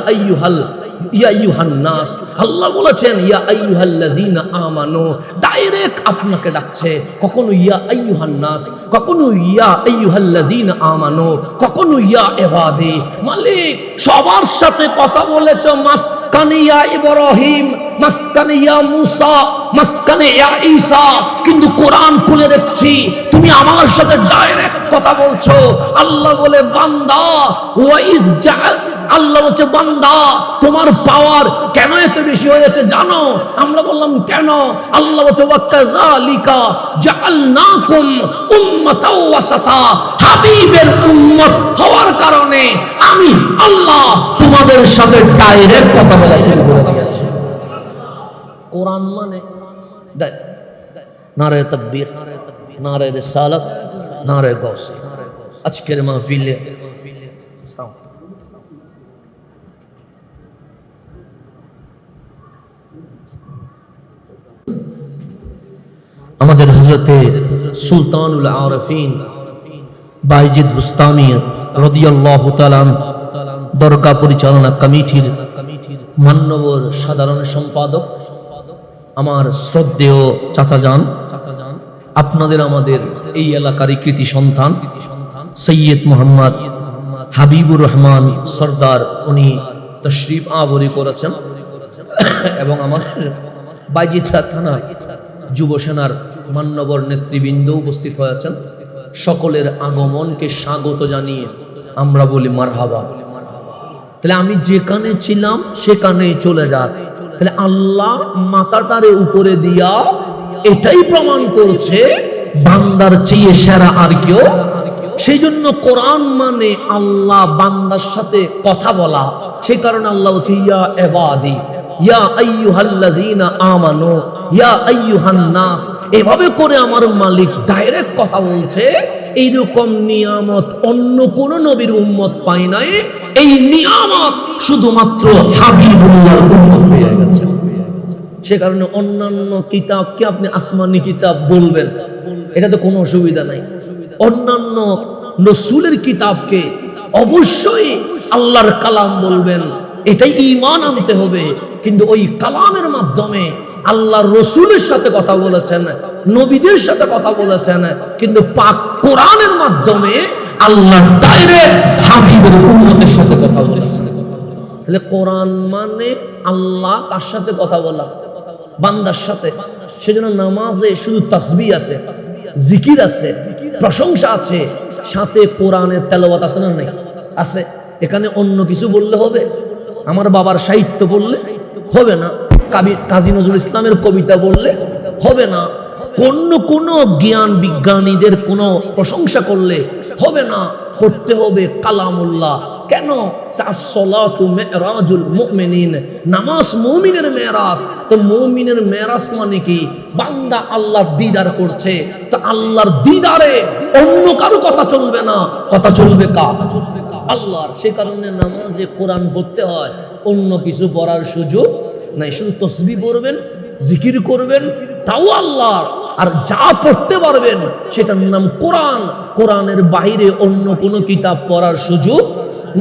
আইয়ুহান নাস, আল্লাহ বলেছেন ইয়া আইয়ুহাল্লাযীনা আমানু। ডাইরেক্ট আপনাকে ডাকছে। কখনো ইয়া আইয়ুহান নাস, কখনো ইয়া আইয়ুহাল্লাযীনা আমানু, কখনো ইয়া ইবাদি। মালিক সবার সাথে কথা বলেছ, মাসকানে ইয়া ইব্রাহিম, মাসকানে ইয়া মূসা, মাসকানে ইয়া ঈসা। কিন্তু কোরআন খুলে দেখছি তুমি আমার সাথে ডাইরেক্ট কথা বলছো। আল্লাহ বলে, বান্দা ওয়াইজ জাআল, আল্লাহ বলছে, বান্দা তোমার পাওয়ার কেন এত বেশি হয়েছে জানো? আমরা বললাম কেন? আল্লাহ বলছে, ওয়াকাযালিকা জাআলনাকুম উম্মাতাও ওয়াসাতা, হাবিবের উম্মত হওয়ার কারণে আমি আল্লাহ তোমাদের সাথে ডাইরেক্ট কথা বলা শুরু করে দিয়েছি। কোরআন মানে নারে তাকবীর, নারে রিসালাত, নারে গাউস। আজকের মাহফিলে আমাদের হযরতে সুলতানুল আরাফিন বাইজিদ বুস্তামি রাদিয়াল্লাহু তাআলা দরগা পরিচালনা কমিটির মান্যবর সাধারণ সম্পাদক, আমার শ্রদ্ধেয় চাচা যান, আপনাদের আমাদের এই এলাকারই কৃতি সন্তান সৈয়দ মোহাম্মদ হাবিবুর রহমান সরদার, উনি তশরিফ আবরি করেছেন এবং আমাদের বাইজিদা থানা যুব সেনার মান্যবর নেতৃবৃন্দ উপস্থিত হয়েছেন। সকলের আগমনকে স্বাগত জানিয়ে আমরা বলি মারহাবা। তাহলে আমি যেখানে ছিলাম সেখানেই চলে যাক। তাহলে আল্লাহ মাথাটারে উপরে দিয়া এটাই প্রমাণ করছে বান্দার চেয়ে সেরা আর কেউ সেই জন্য কোরআন মানে আল্লাহ বান্দার সাথে কথা বলা। সেই কারণে আল্লাহ বলছে ইয়া ইবাদি ইয়া আইয়ুহাল্লাযীনা আমানু ইয়া আইয়ুহান নাস, এভাবে করে আমার মালিক ডাইরেক্ট কথা বলছে। এইরকম নিয়ামত অন্য কোন নবীর উম্মত পায় নাই। এই নিয়ামত শুধুমাত্র হাবিবুল্লাহর উম্মত পেয়ে গেছে। সে কারণে অন্যান্য কিতাবকে আপনি আসমানি কিতাব বলবেন, এটাতে কোনো অসুবিধা নাই। অন্যান্য রাসূলের কিতাবকে অবশ্যই আল্লাহর কালাম বলবেন, এটাই ঈমান আনতে হবে। কিন্তু ওই কালামের মাধ্যমে আল্লাহর রাসূলের সাথে কথা বলেছেন, নবীদের সাথে কথা বলেছেন, কিন্তু পাক কোরআনের মাধ্যমে আল্লাহ ডাইরেক্ট হাবিবের উম্মতের সাথে কথা বলেছেন। তাহলে কোরআন মানে আল্লাহ তার সাথে কথা বলা, বান্দার সাথে। সেজন্য নামাজে শুধু তাসবিহ আছে, জিকির আছে, প্রশংসা আছে, সাথে কোরআনের তেলাওয়াত আছে না নাই? আছে। এখানে অন্য কিছু বললে হবে? আমার বাবার সাহিত্য বললে হবে না, কাজী নজরুল ইসলামের কবিতা বললে হবে না, কোন জ্ঞান বিজ্ঞানীদের কোন প্রশংসা করলে হবে না, পড়তে হবে কালামুল্লাহ। কেন? আসসালাতু মিরাজুল মুমিনিন, নামাজ মুমিনের মেরাজ। তো মুমিনের মেরাজ মানে কি? বান্দা আল্লাহর দিদার করছে, তো আল্লাহর দিদারে অন্য কারো কথা চলবে না, কথা চলবে কার? আল্লাহর। সে কারণে নামাজে কোরআন পড়তে হয়, অন্য কিছু পড়ার সুযোগ নাই। শুধু তাসবিহ পড়বেন, জিকির করবেন, তাও আল্লাহর। আর যা পড়তে পারবেন সেটার নাম কোরআন। কোরআনের বাইরে অন্য কোনো কিতাব পড়ার সুযোগ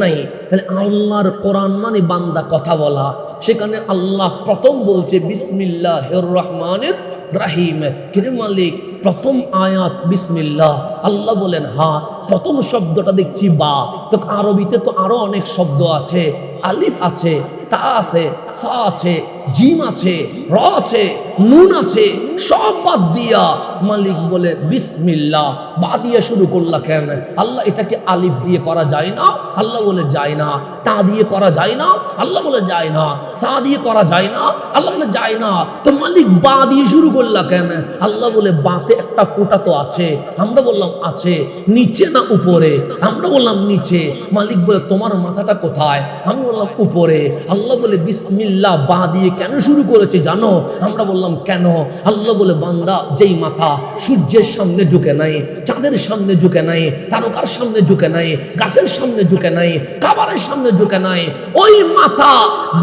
নাই। তাহলে আল্লাহর কোরআন মানে বান্দা কথা বলা। সেখানে আল্লাহ প্রথম বলছে বিসমিল্লাহির রহমানির রহিম। কিরে মালিক, প্রথম আয়াত বিসমিল্লাহ, আল্লাহ বলেন হ্যাঁ। প্রথম শব্দটা দেখছি বা, তো আরবিতে তো আরো অনেক শব্দ আছে, আলিফ আছে, তা আছে, সা আছে, জিম আছে, র আছে, নুন আছে, সব বাদ দিয়া মালিক বলে বিসমিল্লাহ। বা দিয়ে শুরু করলা কেন? আল্লাহ এটাকে আলিফ দিয়ে করা যায় না? আল্লাহ বলে যায় না। তা দিয়ে করা যায় না? আল্লাহ বলে যায় না। সা দিয়ে করা যায় না? আল্লাহ বলে যায় না। তো মালিক বা দিয়ে শুরু করলা কেন? আল্লাহ বলে বাতে একটা ফোঁটা তো আছে। আমরা বললাম আছে। নিচে না উপরে? আমরা বললাম নিচে। মালিক বলে তোমার মাথাটা কোথায়? আমি বললাম উপরে। আল্লাহ বলে বিসমিল্লাহ বা দিয়ে কেন শুরু করেছে জানো? আমরা বললাম কেন? আল্লাহ বলে বান্দা যেই মাথা সূর্যের সামনে ঝুঁকে নাই, চাঁদের সামনে ঝুঁকে নাই, তারকার সামনে ঝুঁকে নাই, গাছের সামনে ঝুঁকে নাই, খাবারের সামনে ঝুঁকে নাই, ওই মাথা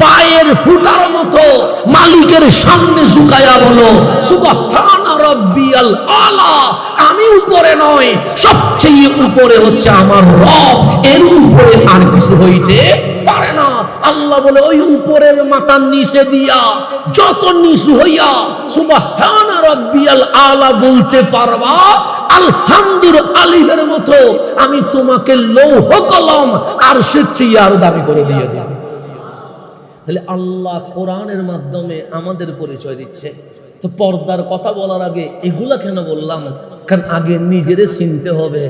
বায়ের ফুটার মতো মালিকের সামনে ঝুঁকায়া বলো সুবহানা রাব্বিয়াল আলা। আমি উপরে নয়, সবচেয়ে উপরে হচ্ছে আমার রব, এর উপরে আর কিছু হইতে পারে না। আল্লাহ বলে ওই উপরের মাথার নিচে দিয়া যত নিচু হইয়া সুবহানা রাব্বিয়াল আলা বলতে পারবা, আলহামদুর আলিফের মতো আমি তোমাকে লৌহ কলম আর সে চেয়ে আরো দামি করে দিয়ে দেব। তাহলে আল্লাহ কোরআনের মাধ্যমে আমাদের পরিচয় দিচ্ছে। তো পর্দার কথা বলার আগে এগুলা কেন বললাম? কারণ আগে নিজেরে চিনতে হবে।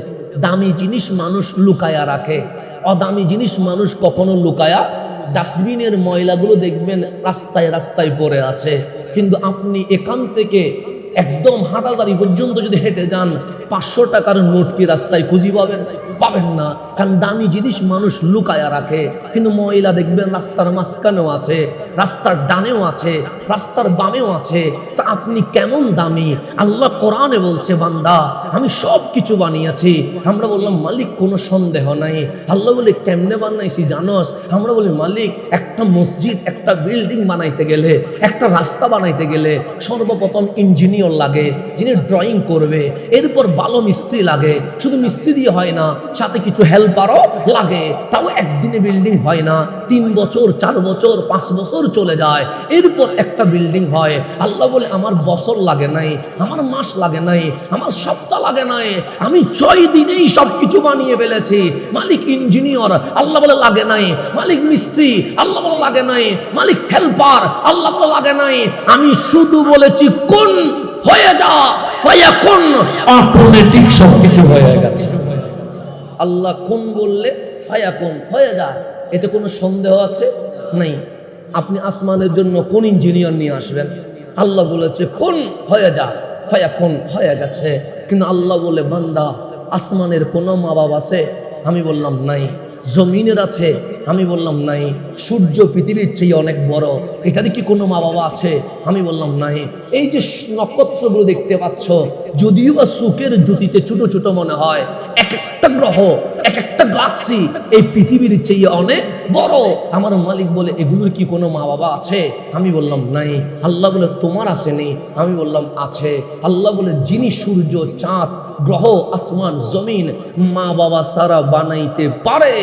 দামি জিনিস মানুষ লুকায়া রাখে, অদামি জিনিস মানুষ কখনো লুকায়া। ডাস্টবিনের ময়লাগুলো দেখবেন রাস্তায় রাস্তায় পড়ে আছে, কিন্তু আপনি এখান থেকে একদম হাটাজারি পর্যন্ত যদি হেঁটে যান, 500 টাকার নোট কি রাস্তায় খুঁজি পাবেন? পাবেন না। কারণ দামি জিনিস মানুষ লুকায়া রাখে। কিন্তু ময়লা দেখবেন রাস্তার মাঝখানেও আছে, রাস্তার ডানেও আছে, রাস্তার বামেও আছে। তো আপনি কেমন দামি? আল্লাহ কোরআনে বলছে বান্দা আমি সব কিছু বানিয়েছি। আমরা বললাম মালিক কোনো সন্দেহ নাই। আল্লাহ বলে কেমনে বানাইছি জানোস? আমরা বলি মালিক একটা মসজিদ, একটা বিল্ডিং বানাইতে গেলে, একটা রাস্তা বানাইতে গেলে সর্বপ্রথম ইঞ্জিনিয়ার লাগে, যিনি ড্রয়িং করবে। এরপর ভালো মিস্ত্রি লাগে। শুধু মিস্ত্রি দিয়ে হয় না, সাথে কিছু হেল্পারও লাগে। তাও একদিনে বিল্ডিং হয় না, 3 বছর 4 বছর 5 বছর চলে যায়, এরপর একটা বিল্ডিং হয়। আল্লাহ বলে আমার বছর লাগে নাই, আমার মাস লাগে নাই, আমার সপ্তাহ লাগে নাই, আমি 6 দিনেই সবকিছু বানিয়ে ফেলেছি। মালিক ইঞ্জিনিয়ার, আল্লাহ বলে লাগে নাই। মালিক মিস্ত্রি, আল্লাহ বলে লাগে নাই। মালিক হেল্পার, আল্লাহ বলে লাগে নাই। আমি শুধু বলেছি কোন হয়ে যা, ফায়াকুন, অটোমেটিক সবকিছু হয়ে গেছে। আল্লাহ কোন বললে ফায়াকুন হয়ে যায়, এতে কোনো সন্দেহ আছে নাই। আপনি আসমানের জন্য কোন ইঞ্জিনিয়ার নিয়ে আসবেন? আল্লাহ বলেছে কোন হয়ে যা, ফায়াকুন হয়ে গেছে। কিন্তু আল্লাহ বলে বান্দা আসমানের কোনো মা বাবা আছে? আমি বললাম নাই। জমিনের আছে? আমি বললাম নাই। সূর্য পৃথিবীর চেয়ে অনেক বড়, এটাতে কি কোনো মা বাবা আছে? আমি বললাম নাই। এই যে নক্ষত্রগুলো দেখতে পাচ্ছ, যদিও বা চোখের জ্যোতিতে ছোট ছোট মনে হয়, এক একটা গ্রহ, এক একটা গ্যালাক্সি এই পৃথিবীর চেয়ে অনেক বড়। আমার মালিক বলে এগুলোর কি কোনো মা বাবা আছে? আমি বললাম নাই। আল্লাহ বলে তোমার আসেনি? আমি বললাম আছে। আল্লাহ বলে যিনি সূর্য, চাঁদ, গ্রহ, আসমান, জমিন মা বাবা সারা বানাইতে পারে,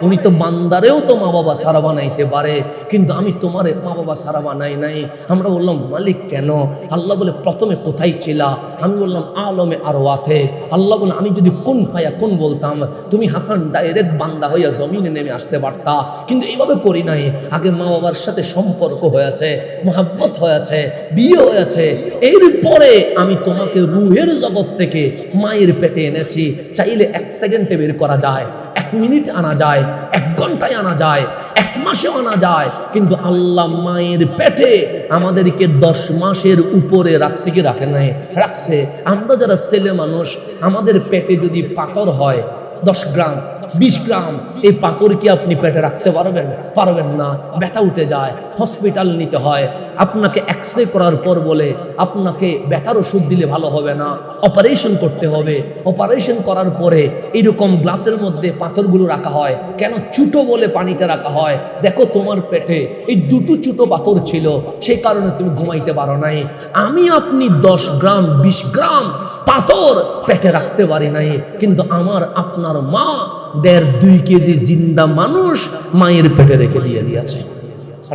উনি তো বান্দারেও তো মা বাবা সারা বানাইতে পারে, কিন্তু আমি তোমার মা বাবা সারা বানাই নাই। আমরা বললাম মালিক কেন? আল্লাহ বলে প্রথমে কোথায় ছিলা? আমি বললাম আলমে আরওয়াতে। আল্লাহ বলে আমি যদি কোন ফায়া কোন বলতাম, তুমি হাসান ডাইরেক্ট বান্দা হইয়া জমিনে নেমে আসতে পারতা, কিন্তু এইভাবে করি নাই। আগে মা বাবার সাথে সম্পর্ক হয়েছে, মহাব্বত হয়েছে, বিয়ে হয়েছে, এরপরে আমি তোমাকে রুহের জগৎ থেকে মায়ের পেটে এনেছি। চাইলে 1 সেকেন্ডে বের করা যায়, 1 মিনিট আনা যায়, 1 ঘন্টায় আনা যায়, 1 মাসেও আনা যায়, কিন্তু আল্লাহ মায়ের পেটে আমাদেরকে 10 মাসের উপরে রাখছে কি রাখে নাই? রাখছে। আমরা যারা ছেলে মানুষ, আমাদের পেটে যদি পাথর হয় 10 গ্রাম 20 গ্রাম, এই পাথর কি আপনি পেটে রাখতে পারবেন? পারবেন না। ব্যথা উঠে যায়, হসপিটাল নিতে হয়। আপনাকে এক্সরে করার পর বলে আপনাকে ব্যথার ওষুধ দিলে ভালো হবে না, অপারেশন করতে হবে। অপারেশন করার পরে এইরকম গ্লাসের মধ্যে পাথরগুলো রাখা হয়। কেন? ছোট বলে পানিতে রাখা হয়। দেখো তোমার পেটে এই 2টো ছোট পাথর ছিল, সেই কারণে তুমি ঘুমাইতে পারো নাই। আমি আপনি 10 গ্রাম 20 গ্রাম পাথর পেটে রাখতে পারি নাই, কিন্তু আমার আপনার মা 1.5-2 কেজি জিন্দা মানুষ মায়ের পেটে রেখে দিয়েছে।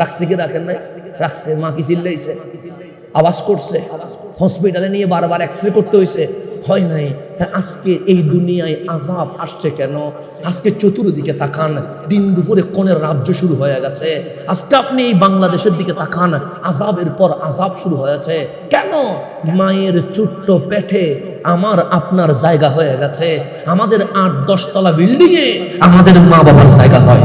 রাখছে কি রাখেন নাই? রাখছে। মা কি চিল্লাইছে? আওয়াজ করছে? হসপিটালে নিয়ে বারবার এক্সরে করতে হয়েছে? হয় নাই। তাই আজকে এই দুনিয়ায় আযাব আসছে কেন? আজকে চতুর্দিকে তাকান, দিন দুপুরে কোনের রাজ্য শুরু হয়ে গেছে। আজকে আপনি এই বাংলাদেশের দিকে তাকান, আযাবের পর আযাব শুরু হয়েছে। কেন? মায়ের ছোট্ট পেটে আমার আপনার জায়গা হয়ে গেছে। আমাদের 8-10 তলা বিল্ডিং এ আমাদের মা বাবার জায়গা হয়।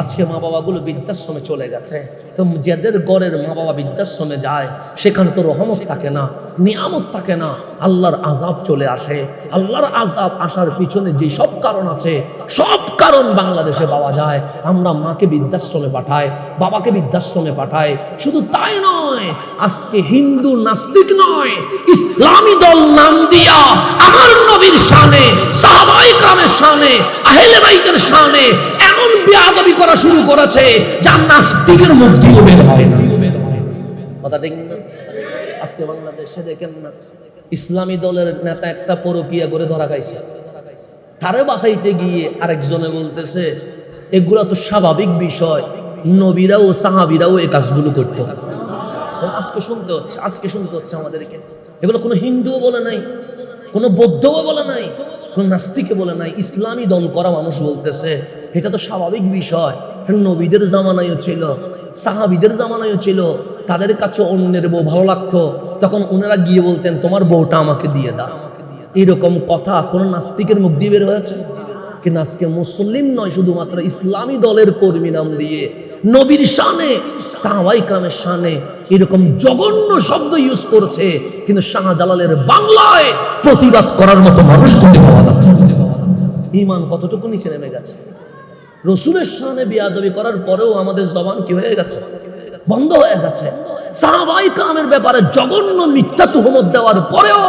আজকে মা বাবাগুলো বৃদ্ধাশ্রমে চলে গেছে। তো যাদের ঘরের মা বাবা বৃদ্ধাশ্রমে যায়, সেখানে তো রহমত থাকে না, নিয়ামত থাকে না, আল্লাহর আযাব চলে আসে। আল্লাহর আযাব আসার পিছনে যে সব কারণ আছে, সব কারণ বাংলাদেশে পাওয়া যায়। আমরা মাকে বৃদ্ধাশ্রমে পাঠাই, বাবাকে বৃদ্ধাশ্রমে পাঠাই। শুধু তাই নয়, আজকে হিন্দু নাস্তিক নয়, ইসলামী দল নাম দিয়া আমার নবীর শানে, সাহাবায়ে কেরামের শানে, আহলে বাইতের শানে এমন বেয়াদবি করা শুরু করেছে যা নাস্তিকের মুখ দিয়ে বের হয় না। কথা ঠিক না? আজকে বাংলাদেশে দেখেন না, ইসলামী দলের নেতা একটা পরকীয়া করে ধরা খাইছে, তারে বাঁচাইতে গিয়ে আরেকজনে বলতেছে এগুলা তো স্বাভাবিক বিষয়, নবীরাও সাহাবীরাও এই কাজগুলো করতো। আজকে শুনতে হচ্ছে, আজকে শুনতে হচ্ছে আমাদেরকে। এগুলো কোনো হিন্দুও বলে নাই, কোনো বৌদ্ধও বলে নাই, কোন নাস্তিকে বলে নাই, ইসলামী দল করা মানুষ বলতেছে এটা তো স্বাভাবিক বিষয়। নবীদের জামানায়ও ছিল, সাহাবীদের জামানায়ও ছিল। তাদের কাছে অন্যের বউ ভালো লাগতো, তখন ওনারা গিয়ে বলতেন তোমার বউটা আমাকে দিয়ে দাও। এরকম কথা কোন নাস্তিকের মুখ দিয়ে বের হয়েছে? কিন্তু আজকে মুসলিম নয়, শুধুমাত্র ইসলামী দলের কর্মী নাম দিয়ে নবীর শানে, সাহাবায়ে কেরামের শানে এরকম জঘন্য শব্দ ইউজ করছে। কিন্তু শাহজালালের বাংলায় প্রতিবাদ করার মতো মানুষ কোথায় পাওয়া যাচ্ছে? ঈমান কতটুকু নিচে নেমে গেছে। রসুলের শানে বিয়াদবি করার পরেও আমাদের জবান কি হয়ে গেছে? বন্ধ হয়ে গেছে। সাহাবায়ে কেরামের ব্যাপারে জঘন্য মিথ্যা তুহমত দেওয়ার পরেও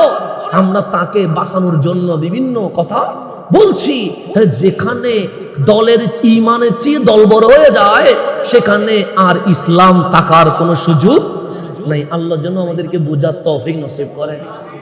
আমরা তাকে বাঁচানোর জন্য বিভিন্ন কথা বলছি। যেখানে দলের ঈমানের চেয়ে দল বড় হয়ে যায়, সেখানে আর ইসলাম থাকার কোনো সুযোগ নাই। আল্লাহ যেন আমাদেরকে বোঝার তৌফিক নসিব করে।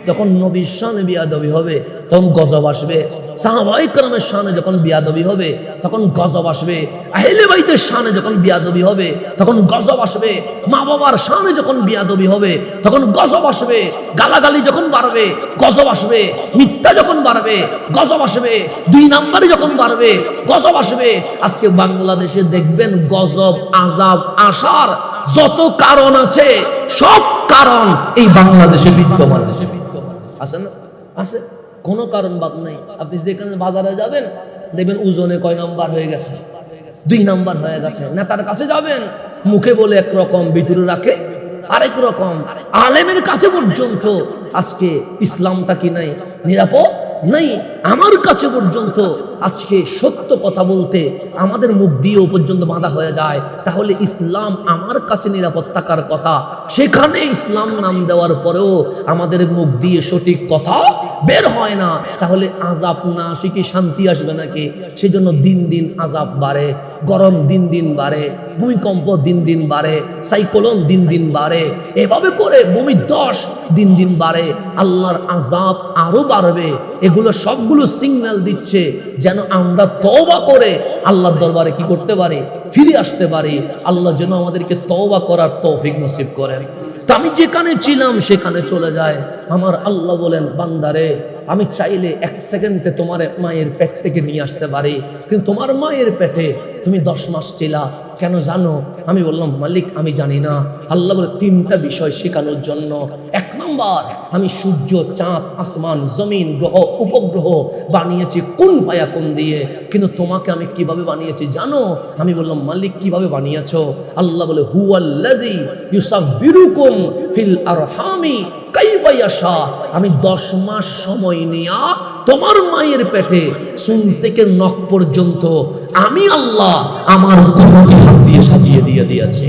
যখন নবীর শানে বিয়াদবি হবে তখন গজব আসবে, সাহাবায়ে কেরামের শানে যখন বিয়াদবি হবে তখন গজব আসবে, আহলে বাইতের শানে যখন বিয়াদবি হবে তখন গজব আসবে, মা বাবার শানে যখন বিয়াদবি হবে তখন গজব আসবে, গালাগালি যখন বাড়বে গজব আসবে, মিথ্যা যখন বাড়বে গজব আসবে, 2 নাম্বারে যখন বাড়বে গজব আসবে। আজকে বাংলাদেশে দেখবেন গজব আযাব আসার যত কারণ আছে, সব কারণ এই বাংলাদেশে বিদ্যমান আছে। আছে না? আছে, কোনো কারণ বাদ নাই। আপনি যেখানে বাজারে যাবেন দেখবেন ওজনে কয় নাম্বার হয়ে গেছে, 2 নাম্বার হয়ে গেছে। নেতার কাছে যাবেন, মুখে বলে একরকম, ভিতরে রাখে আরেক রকম। আলেমের কাছে পর্যন্ত আজকে ইসলামটা কি নাই? নিরাপদ নাই, আমার কাছে পর্যন্ত আজকে সত্য কথা বলতে আমাদের মুখ দিয়েও পর্যন্ত বাধা হয়ে যায়, তাহলে ইসলাম আমার কাছে নিরাপদ থাকার কথা, সেখানে ইসলাম নাম দেওয়ার পরেও আমাদের মুখ দিয়ে সঠিক কথা বের হয় না, তাহলে আযাব না আসে কি শান্তি আসবে নাকি? সেজন্য দিন দিন আযাব বাড়ে, গরম দিন দিন বাড়ে, ভূমিকম্প দিন দিন বাড়ে, সাইক্লোন দিন দিন বাড়ে, এভাবে করে ভূমিধস দিন দিন বাড়ে, আল্লাহর আযাব আরো বাড়বে। এগুলো সবগুলো সিগন্যাল দিচ্ছে যেন আমরা তওবা করে আল্লাহর দরবারে কি করতে পারি, ফিরে আসতে পারি। আল্লাহ যেন আমাদেরকে তওবা করার তৌফিক নসিব করেন। তা আমি যেখানে ছিলাম সেখানে চলে যায়। আমার আল্লাহ বলেন, বান্দারে আমি চাইলে 1 সেকেন্ডে তোমার মায়ের পেট থেকে নিয়ে আসতে পারি, কিন্তু তোমার মায়ের পেটে তুমি 10 মাস ছিলা, কেন জানো? আমি বললাম, মালিক আমি জানি না। আল্লাহ বলে 3টা বিষয় শেখানোর জন্য। 1 নাম্বার, আমি সূর্য, চাঁদ, আসমান, জমিন, গ্রহ, উপগ্রহ বানিয়েছি কুন ফায়াকুন দিয়ে, কিন্তু তোমাকে আমি কিভাবে বানিয়েছি জানো? আমি বললাম, মালিক কিভাবে বানিয়েছো? আল্লাহ বলে, হুয়াল্লাযী ইউসাফিরুকুম ফিল আরহামি কাইফা ইয়াশা। আমি 10 মাস সময় নিয়া তোমার মায়ের পেটে চুল থেকে নখ পর্যন্ত আমি আল্লাহ আমার কুদরতি হাত দিয়ে সাজিয়ে দিয়ে দিয়েছি।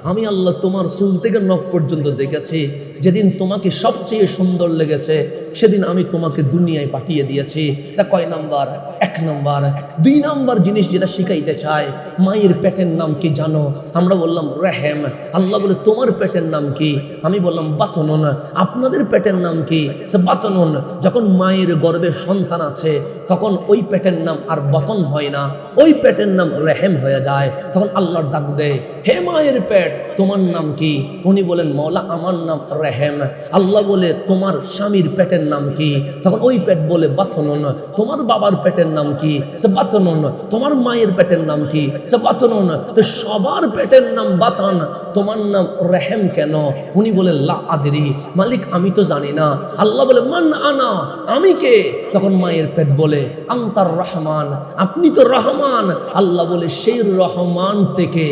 আমি আল্লাহ তোমার চুল থেকে নখ পর্যন্ত দেখেছি। যেদিন তোমাকে সবচেয়ে সুন্দর লেগেছে সেদিন আমি তোমাকে দুনিয়ায় পাঠিয়ে দিয়েছি। এটা কয় নাম্বার? 1 নাম্বার। 2 নাম্বার জিনিস যেটা শিখাইতে চায়, মায়ের পেটের নাম কি জানো? আমরা বললাম রেহেম। আল্লাহ বলে, তোমার পেটের নাম কি? আমি বললাম বাতনুন। আপনাদের পেটের নাম কি? সে বাতনুন। যখন মায়ের গর্ভে সন্তান আছে তখন ওই পেটের নাম আর বতন হয় না, ওই পেটের নাম রেহেম হয়ে যায়। তখন আল্লাহর ডাক দেয়, হে মায়ের পেট তোমার নাম কি? উনি বলেন, মওলা আমার নাম রেহেম। আল্লাহ বলে, তোমার স্বামীর পেটের নাম কি? তখন ওই পেট বলে বাতনুন। তোমার বাবার পেটের নাম কি? সে বাতনুন। তোমার মায়ের পেটের নাম কি? সে বাতনুন। তো সবার পেটের নাম বাতান, তোমার নাম রেহেম কেন? উনি বলে, লা আদরি, মালিক আমি তো জানি না। আল্লাহ বলে, মান আনা, আমি কে? তখন মায়ের পেট বলে, আনতার রহমান, আপনি তো রহমান। আল্লাহ বলে, সেই রহমান থেকে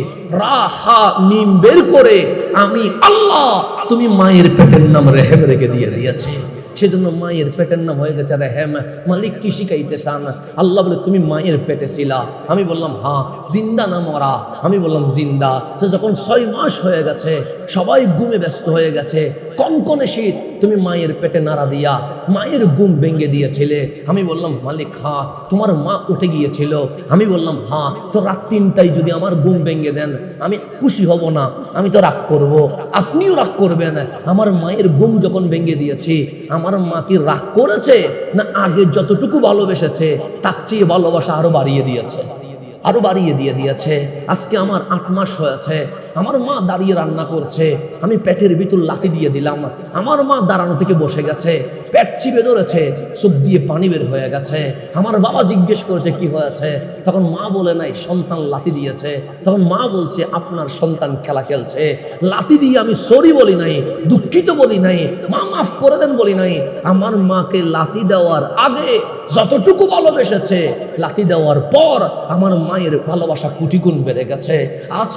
রাহা মিম বের করে আমি আল্লাহ তুমি মায়ের পেটের নাম রেহেম রেখে দিয়ে দিয়েছে। সেজন্য মায়ের পেটের নাম হয়ে গেছে রেহেম। মালিক কি শিখাইতে চান? আল্লাহ বলে, তুমি মায়ের পেটে ছিলা। আমি বললাম হ্যাঁ। জিন্দা না মরা? আমি বললাম জিন্দা। সে যখন 6 মাস হয়ে গেছে, সবাই ঘুমে ব্যস্ত হয়ে গেছে, কনকনে শীত, তুমি মায়ের পেটে নাড়া দিয়া মায়ের ঘুম ভেঙে দিয়েছিলে। আমি বললাম, মালিক হ্যাঁ। তোমার মা উঠে গিয়েছিল? আমি বললাম হ্যাঁ। তো রাত 3টায় যদি আমার ঘুম ভেঙে দেন আমি খুশি হব না, আমি তো রাগ করব, আপনিও রাগ করবেন। আমার মায়ের ঘুম যখন ভেঙে দিয়েছি, আমার মা কি রাগ করেছে না আগে যতটুকু ভালোবেসেছে তার চেয়ে ভালোবাসা আরো বাড়িয়ে দিয়েছে, আরো বাড়িয়ে দিয়ে দিয়েছে। আজকে আমার 8 মাস হয়েছে, আমার মা দাঁড়িয়ে রান্না করছে, আমি পেটের ভিতর লাথি দিয়ে দিলাম, আমার মা দাঁড়ানো থেকে বসে গেছে, পেট চিপে ধরেছে, চোখ দিয়ে পানি বের হয়ে গেছে। আমার বাবা জিজ্ঞেস করেছে কি হয়েছে, তখন মা বলে নাই সন্তান লাথি দিয়েছে। তখন মা বলছে আপনার সন্তান খেলা খেলছে। লাথি দিয়ে আমি সরি বলি নাই, দুঃখিত বলি নাই, মা মাফ করে দেন বলি নাই। আমার মাকে লাথি দেওয়ার আগে যতটুকু ভালোবেসেছে, লাথি দেওয়ার পর আমার মায়ের ভালোবাসা কোটি গুণ বেড়ে গেছে। আজ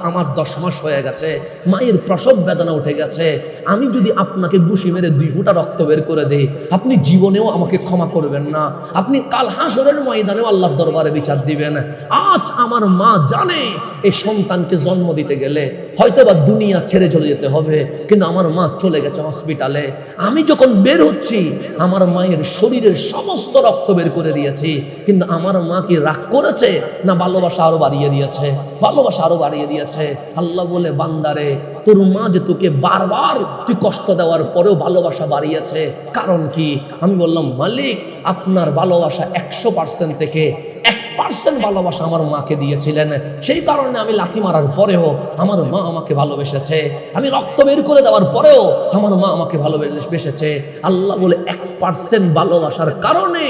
আমার 10 মাস হয়ে গেছে, মায়ের প্রসব বেদনা উঠে গেছে। আমি যদি আপনাকে ঘুষি মেরে 2 ফোঁটা রক্ত বের করে দেই, আপনি জীবনেও আমাকে ক্ষমা করবেন না, আপনি কাল হাসরের ময়দানেও আল্লাহর দরবারে বিচার দিবেন। আজ আমার মা জানে এই সন্তানকে জন্ম দিতে গেলে হয়তোবা দুনিয়া ছেড়ে চলে যেতে হবে, কিন্তু আমার মা চলে গেছে হসপিটালে। আমি যখন বের হচ্ছি আমার মায়ের শরীরের সমস্ত রক্ত বের করে দিয়েছি, কিন্তু আমার মা কি রাগ করেছে না ভালোবাসা আরো বাড়িয়ে দিয়েছে? ভালোবাসা আরো বাড়িয়ে দিয়েছে। আল্লাহ বলে, বান্দারে তোর মা যে তোকে বারবার তুই কষ্ট দেওয়ার পরেও ভালোবাসা বাড়িয়েছে, কারণ কি? আমি বললাম, মালিক আপনার ভালোবাসা 100% থেকে 1% ভালোবাসা আমার মাকে দিয়েছিলেন, সেই কারণে আমি লাথি মারার পরেও আমার মা আমাকে ভালোবেসেছে, আমি রক্ত বের করে দেওয়ার পরেও আমার মা আমাকে ভালোবেসেছে। আল্লাহ বলে 1% ভালোবাসার কারণে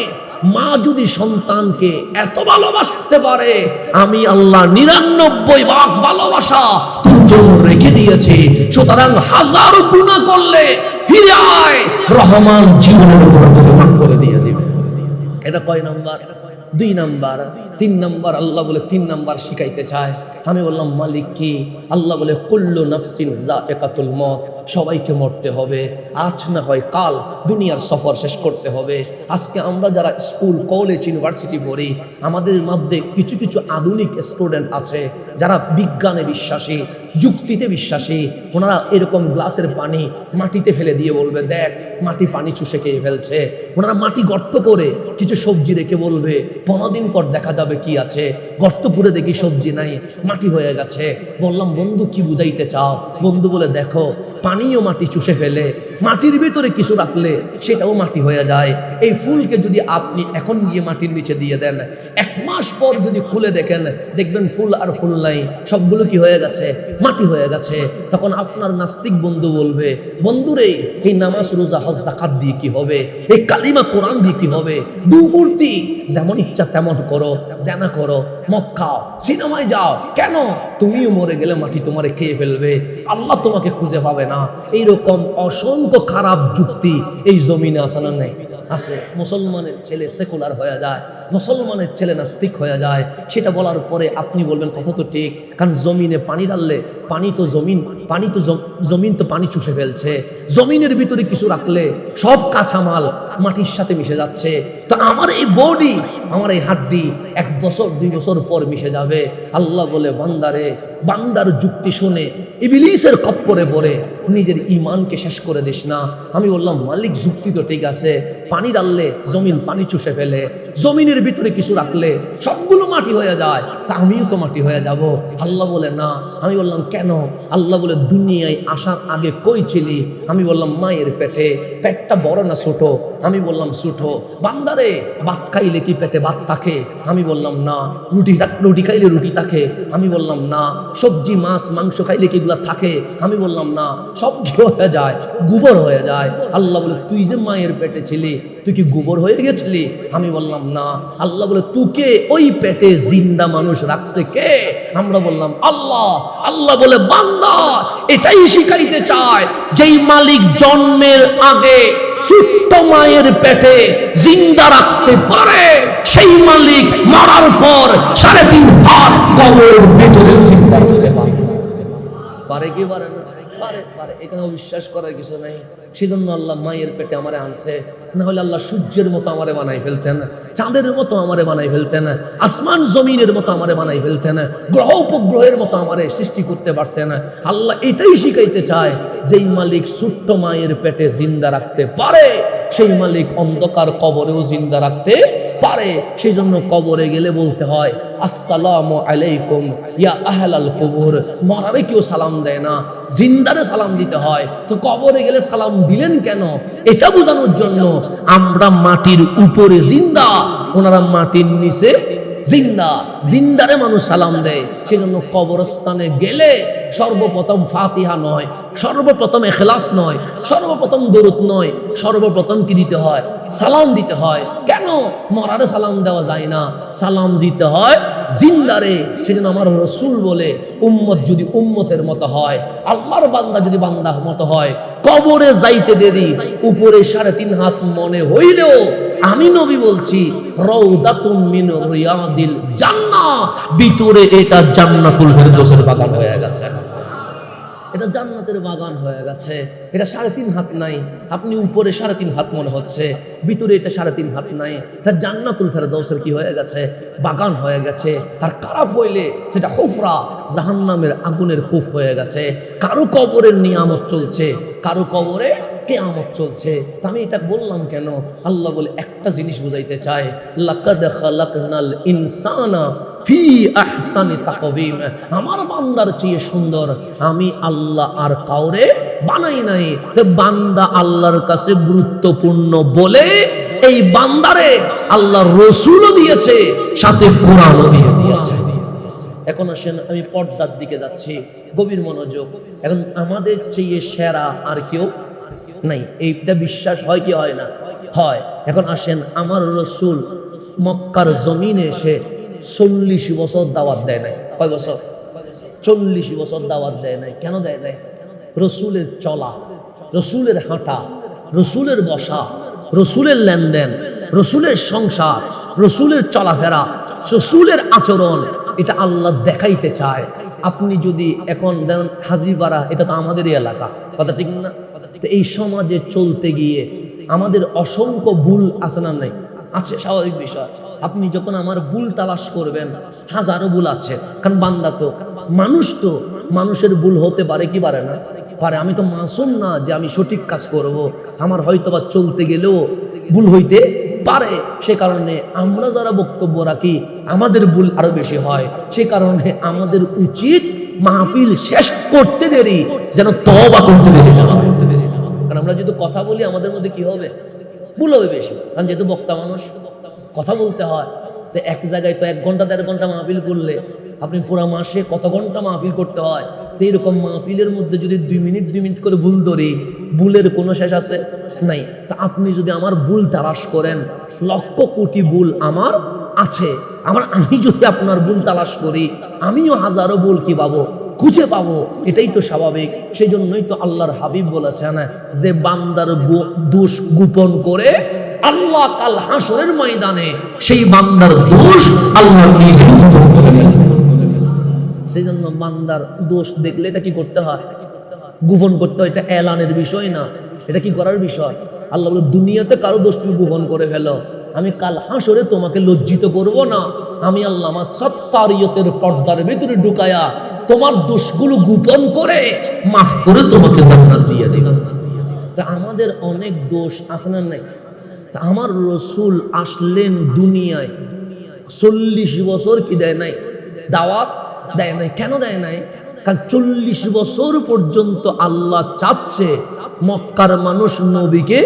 মা যদি সন্তানকে এত ভালোবাসতে পারে, আমি আল্লাহ 99 ভাগ ভালোবাসা তোর জন্য রেখে দিয়েছি। সুতরাং 1000 গুনাহ করলে ফিরে আয়, রহমান জীবনের উপর রহমান করে দিয়ে দিবে। এটা কয় নাম্বার? 2 নাম্বার। 3 নাম্বার আল্লাহ বলে 3 নাম্বার শিখাইতে চায়। আমি বললাম, মালিক কি? আল্লাহ বলে, কুল্লু নাফসিন যায়কাতুল মউত, সবাইকে মরতে হবে, আজ না হয় কাল দুনিয়ার সফর শেষ করতে হবে। আজকে আমরা যারা স্কুল কলেজ ইউনিভার্সিটি পড়ি, আমাদের মধ্যে কিছু কিছু আধুনিক স্টুডেন্ট আছে যারা বিজ্ঞানে বিশ্বাসী, যুক্তিতে বিশ্বাসী। ওনারা এরকম গ্লাসের পানি মাটিতে ফেলে দিয়ে বলবে, দেখ মাটি পানি চুষে খেয়ে ফেলছে। ওনারা মাটি গর্ত করে কিছু সবজি রেখে বলবে 15 দিন পর দেখা যাবে কি আছে, গর্ত করে দেখি সবজি নাই, মাটি হয়ে গেছে। বললাম, বন্ধু কি বুঝাইতে চাও? বন্ধু বলে, দেখো পানিও মাটি চুষে ফেলে, মাটির ভিতরে কিছু রাখলে সেটাও মাটি হয়ে যায়। এই ফুলকে যদি আপনি এখন গিয়ে মাটির নিচে দিয়ে দেন, 1 মাস পর যদি খুলে দেখেন, দেখবেন ফুল আর ফুল নাই, সবগুলো কি হয়ে গেছে? মাটি হয়ে গেছে। তখন আপনার নাস্তিক বন্ধু বলবে, বন্ধুরে এই নামাজ রোজা হজ যাকাত দিয়ে কি হবে? এই কালিমা কোরআন দিয়ে কি হবে? দুফুর্তি যেমন ইচ্ছা তেমন করো, জানা করো, মদ খাও, সিনেমায় যাও, কেন? তুমিও মরে গেলে মাটি তোমারে খেয়ে ফেলবে, আল্লাহ তোমাকে খুঁজে পাবে না। এইরকম অসংখ্য খারাপ যুক্তি এই জমিনে আসে না? নেই, আছে। মুসলমানের ছেলে সেকুলার হয়ে যায়, মুসলমানের ছেলে নাস্তিক হয়ে যায়। সেটা বলার পরে আপনি বলবেন কথা তো ঠিক, কারণ জমিনে পানি ঢাললে পানি তো জমিন তো পানি চুষে ফেলছে। জমিনের ভিতরে কিছু রাখলে সব কাঁচামাল মাটির সাথে মিশে যাচ্ছে। তো আমার এই বডি, আমার এই হাড্ডি 1 বছর 2 বছর পর মিশে যাবে। আল্লাহ বলে, বান্দারে, বান্দার যুক্তি শুনে ইবলিসের কপ্পরে পড়ে নিজের ইমানকে শেষ করে দিস না। আমি বললাম, মালিক যুক্তি তো ঠিক আছে, পানি ডাললে জমিন পানি চুষে ফেলে, জমিনের ভিতরে কিছু রাখলে সবগুলো মাটি হয়ে যায়, তা আমিও তো মাটি হয়ে যাব। আল্লাহ বলে, না। আমি বললাম, কেন? আল্লাহ বলে, দুনিয়ায় আসার আগে কই ছিলি? আমি বললাম, মায়ের পেটে। পেটটা বড় না ছোট? আমি বললাম, ছোট। বান্দারে, ভাত খাইলে কি পেটে ভাত থাকে? আমি বললাম, না। রুটি খাইলে রুটি থাকে? আমি বললাম, না। সবজি মাছ মাংস খাইলে কি এগুলা থাকে? আমি বললাম, না। সব কি হয়ে যায়? গোবর হয়ে যায়। আল্লাহ বলে, তুই যে মায়ের পেটে ছিলি, তুই কি গোবর হয়ে গেছিলি? আমি বললাম, না। আল্লাহ বলে, তুকে ওই পেটে জিন্দা মানুষ রাখছে কে? আমরা বললাম, আল্লাহ। আল্লাহ বলে, বান্দা, এটাই শিখাইতে চায়, যেই মালিক জন্মের আগে ছোট্ট মায়ের পেটে জিন্দা রাখতে পারে, সেই মালিক মরার পর 3.5 হাত কবরের ভিতরে জিন্দা রাখতে পারে কি পারে না? পারে। এখানে অবিশ্বাস করার কিছু নাই। সেজন্য আল্লাহ মায়ের পেটে আমারে আনছে, না হলে আল্লাহ সূর্যের মতো আমারে বানাই ফেলতেন, চাঁদের মতো আমারে বানাই ফেলতেন, আসমান জমিনের মতো আমারে বানাই ফেলতেন, গ্রহ উপগ্রহের মতো আমারে সৃষ্টি করতে পারতেন। আল্লাহ এটাই শিখাইতে চায়, যেই মালিক ছোট্ট মায়ের পেটে জিন্দা রাখতে পারে, সেই মালিক অন্ধকার কবরেও জিন্দা রাখতে পারে। সেই জন্য কবরে গেলে বলতে হয়, আসসালামু আলাইকুম ইয়া আহলাল কবর। মরারে কেউ সালাম দেয় না, জিন্দারে সালাম দিতে হয়। তো কবরে গেলে সালাম দিলেন কেন? এটা বোঝানোর জন্য, আমরা মাটির উপরে জিন্দা, ওনারা মাটির নিচে জিন্দা। জিন্দারে মানুষ সালাম দেয়। সেজন্য কবরস্থানে গেলে সর্বপ্রথম ফাতিহা নয়, সর্বপ্রথম ইখলাস নয়, সর্বপ্রথম দরুদ নয়, সর্বপ্রথম কি দিতে হয়? সালাম দিতে হয়। কেন? মরারে সালাম দেওয়া যায় না, সালাম দিতে হয় জিন্দারে। সেজন্য আমার রাসূল বলে, উম্মত যদি উম্মতের মতো হয়, আল্লাহর বান্দা যদি বান্দার মতো হয়, কবরে যাইতে দেরি, উপরে 3.5 হাত মনে হইলেও আমি নবী বলছি, রাউদাতুম মিন রিয়াদিল জান্নাহ, ভিতরে এটা জান্নাতুল ফেরদৌসের বাগান হয়ে গেছে। এটা জান্নাতের বাগান হয়ে গেছে। এটা 3.5 হাত নাই, আপনি উপরে 3.5 হাত মনে হচ্ছে, ভিতরে এটা 3.5 হাত নাই। এটা জান্নাতুল ফেরদৌসের কি হয়ে গেছে? বাগান হয়ে গেছে। আর খারাপ হইলে সেটা হুফরা, জাহান্নামের আগুনের কূপ হয়ে গেছে। কারো কবরের নিয়ামত চলছে, কারো কবরে কিয়ামত চলছে। তা আমি এটা বললাম কেন? আল্লাহ বলে একটা জিনিস বুঝাইতে চায়, লাকাদ খালাকনাল ইনসানা ফি আহসানি তাকওয়িম। আমার বান্দার চেয়ে সুন্দর আমি আল্লাহ আর কাউরে বানাই নাই। তো বান্দা আল্লাহর কাছে গুরুত্বপূর্ণ বলে এই বান্দারে আল্লাহ রসুলও দিয়েছে, সাথে কোরআনও দিয়ে দিয়েছে। এখন আসেন, আমি পর্দার দিকে যাচ্ছি, গভীর মনোযোগ। এখন আমাদের চেয়ে সেরা আর কেউ নাই, এইটা বিশ্বাস হয় কি হয় না? হয়। এখন আসেন, আমার রসুল মক্কার জমিনে এসে 40 বছর দাওয়াত দেয় নাই। কয় বছর? 40 বছর দাওয়াত দেয় নাই। কেন দেয় নাই? রসুলের চলা, রসুলের হাঁটা, রসুলের বসা, রসুলের লেনদেন, রসুলের সংসার, রসুলের চলাফেরা, রসুলের আচরণ, এটা আল্লাহ দেখাইতে চায়। আপনি যদি এখন দেখেন হাজিপাড়া, এটা তো আমাদেরই এলাকা, কথা ঠিক না? তো এই সমাজে চলতে গিয়ে আমাদের অসংখ্য ভুল আছে না? নাই আছে, স্বাভাবিক বিষয়। আপনি যখন আমার ভুল তালাশ করবেন, হাজারো ভুল আছে, কারণ বান্দা তো মানুষ, তো মানুষের ভুল হতে পারে কি পারে না? পারে। আমি তো মাসুম না যে আমি সঠিক কাজ করব। আমার হয়তোবা চলতে গেলেও ভুল হইতে পারে। সে কারণে আমরা যারা বক্তব্য রাখি আমাদের ভুল আরো বেশি হয়। সে কারণে আমাদের উচিত মাহফিল শেষ করতে দেরি যেন তওবা করতে দেরি না হয়। কারণ আমরা যদি কথা বলি আমাদের মধ্যে কি হবে? ভুল হবে বেশি। কারণ যেহেতু বক্তা মানুষ, কথা বলতে হয়। তো এক জায়গায় তো 1 ঘন্টা 1.5 ঘন্টা মাহফিল করলে আপনি পুরো মাসে কত ঘন্টা মাহফিল করতে হয়। তো এইরকম মাহফিলের মধ্যে যদি 2 মিনিট 2 মিনিট করে ভুল ধরি, ভুলের কোনো শেষ আছে? নাই। তা আপনি যদি আমার ভুল তালাশ করেন, লক্ষ কোটি ভুল আমার আছে। আমি যদি আপনার ভুল তালাশ করি, আমিও হাজারো ভুল কি পাবো, খুঁজে পাবো। এটাই তো স্বাভাবিক। সেই জন্যই তো আল্লাহর হাবিব বলেছেন যে বান্দার দোষ গোপন করে আল্লাহ কাল হাসরের ময়দানে সেই বান্দার দোষ আল্লাহ নিজে গোপন করে ফেলবে। সেই জন্য বান্দার দোষ দেখলে এটা কি করতে হয়? গোপন করতে হয়। এটা এলানের বিষয় না, এটা কি করার বিষয়? আল্লাহ বলে দুনিয়াতে কারো দোষ তুমি গোপন করে ফেলো, আমি কাল হাসরে তোমাকে লজ্জিত করব না। আমি আল্লাহ আমার সত্তারিয়তের পর্দার ভিতরে ঢুকায়া তোমার দোষগুলো গোপন করে মাফ করে তোমাকে জান্নাত দিয়ে দিব। তা আমাদের অনেক দোষ আছে না? নাই। তা আমার রসুল আসলেন দুনিয়ায় 40 বছর কি দেয় নাই? দাওয়াত দেয় নাই। কেন দেয় নাই? কারণ 40 বছর পর্যন্ত আল্লাহ চাচ্ছে মক্কার মানুষ নবীকে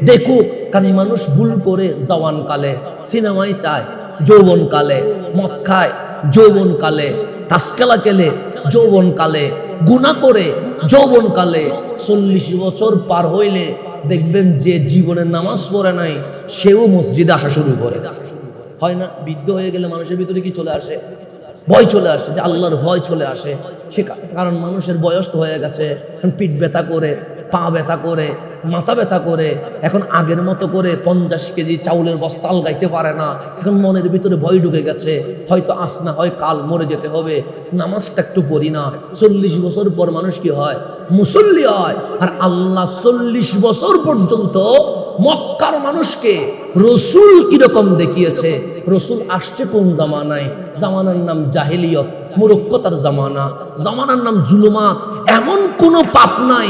দেখুক। কারণ মানুষ ভুল করে জওয়ান কালে সিনেমায় চায়, যৌবন কালে মদ খায়, যৌবন কালে তাসকেলা খেলে, যৌবন কালে গুনাহ করে, যৌবন কালে 40 বছর পার হইলে দেখবেন যে জীবনে নামাজ পড়ে নাই সেও মসজিদে আসা শুরু করে। হয় না? বৃদ্ধ হয়ে গেলে মানুষের ভিতরে কি চলে আসে? ভয় চলে আসে, যে আল্লাহর ভয় চলে আসে। সে কারণ মানুষের বয়স তো হয়ে গেছে, পিঠ ব্যথা করে, পা ব্যথা করে, মাথা ব্যথা করে। এখন আগের মতো করে 50 কেজি চাউলের বস্তা আলগাইতে পারে না। এখন মনের ভিতরে ভয় ঢুকে গেছে, হয়তো আজ না হয় কাল মরে যেতে হবে, নামাজটা একটু পড়ি না। 40 বছর পর মানুষ কি হয়? মুসল্লি হয়। আর আল্লাহ 40 বছর পর্যন্ত মক্কার মানুষকে রসুল কিরকম দেখিয়েছে। রসুল আসছে কোন জামানায়? জামানার নাম জাহেলিয়ত, মুরুক্কতার জামানা, জামানার নাম জুলুমাত। এমন কোন পাপ নাই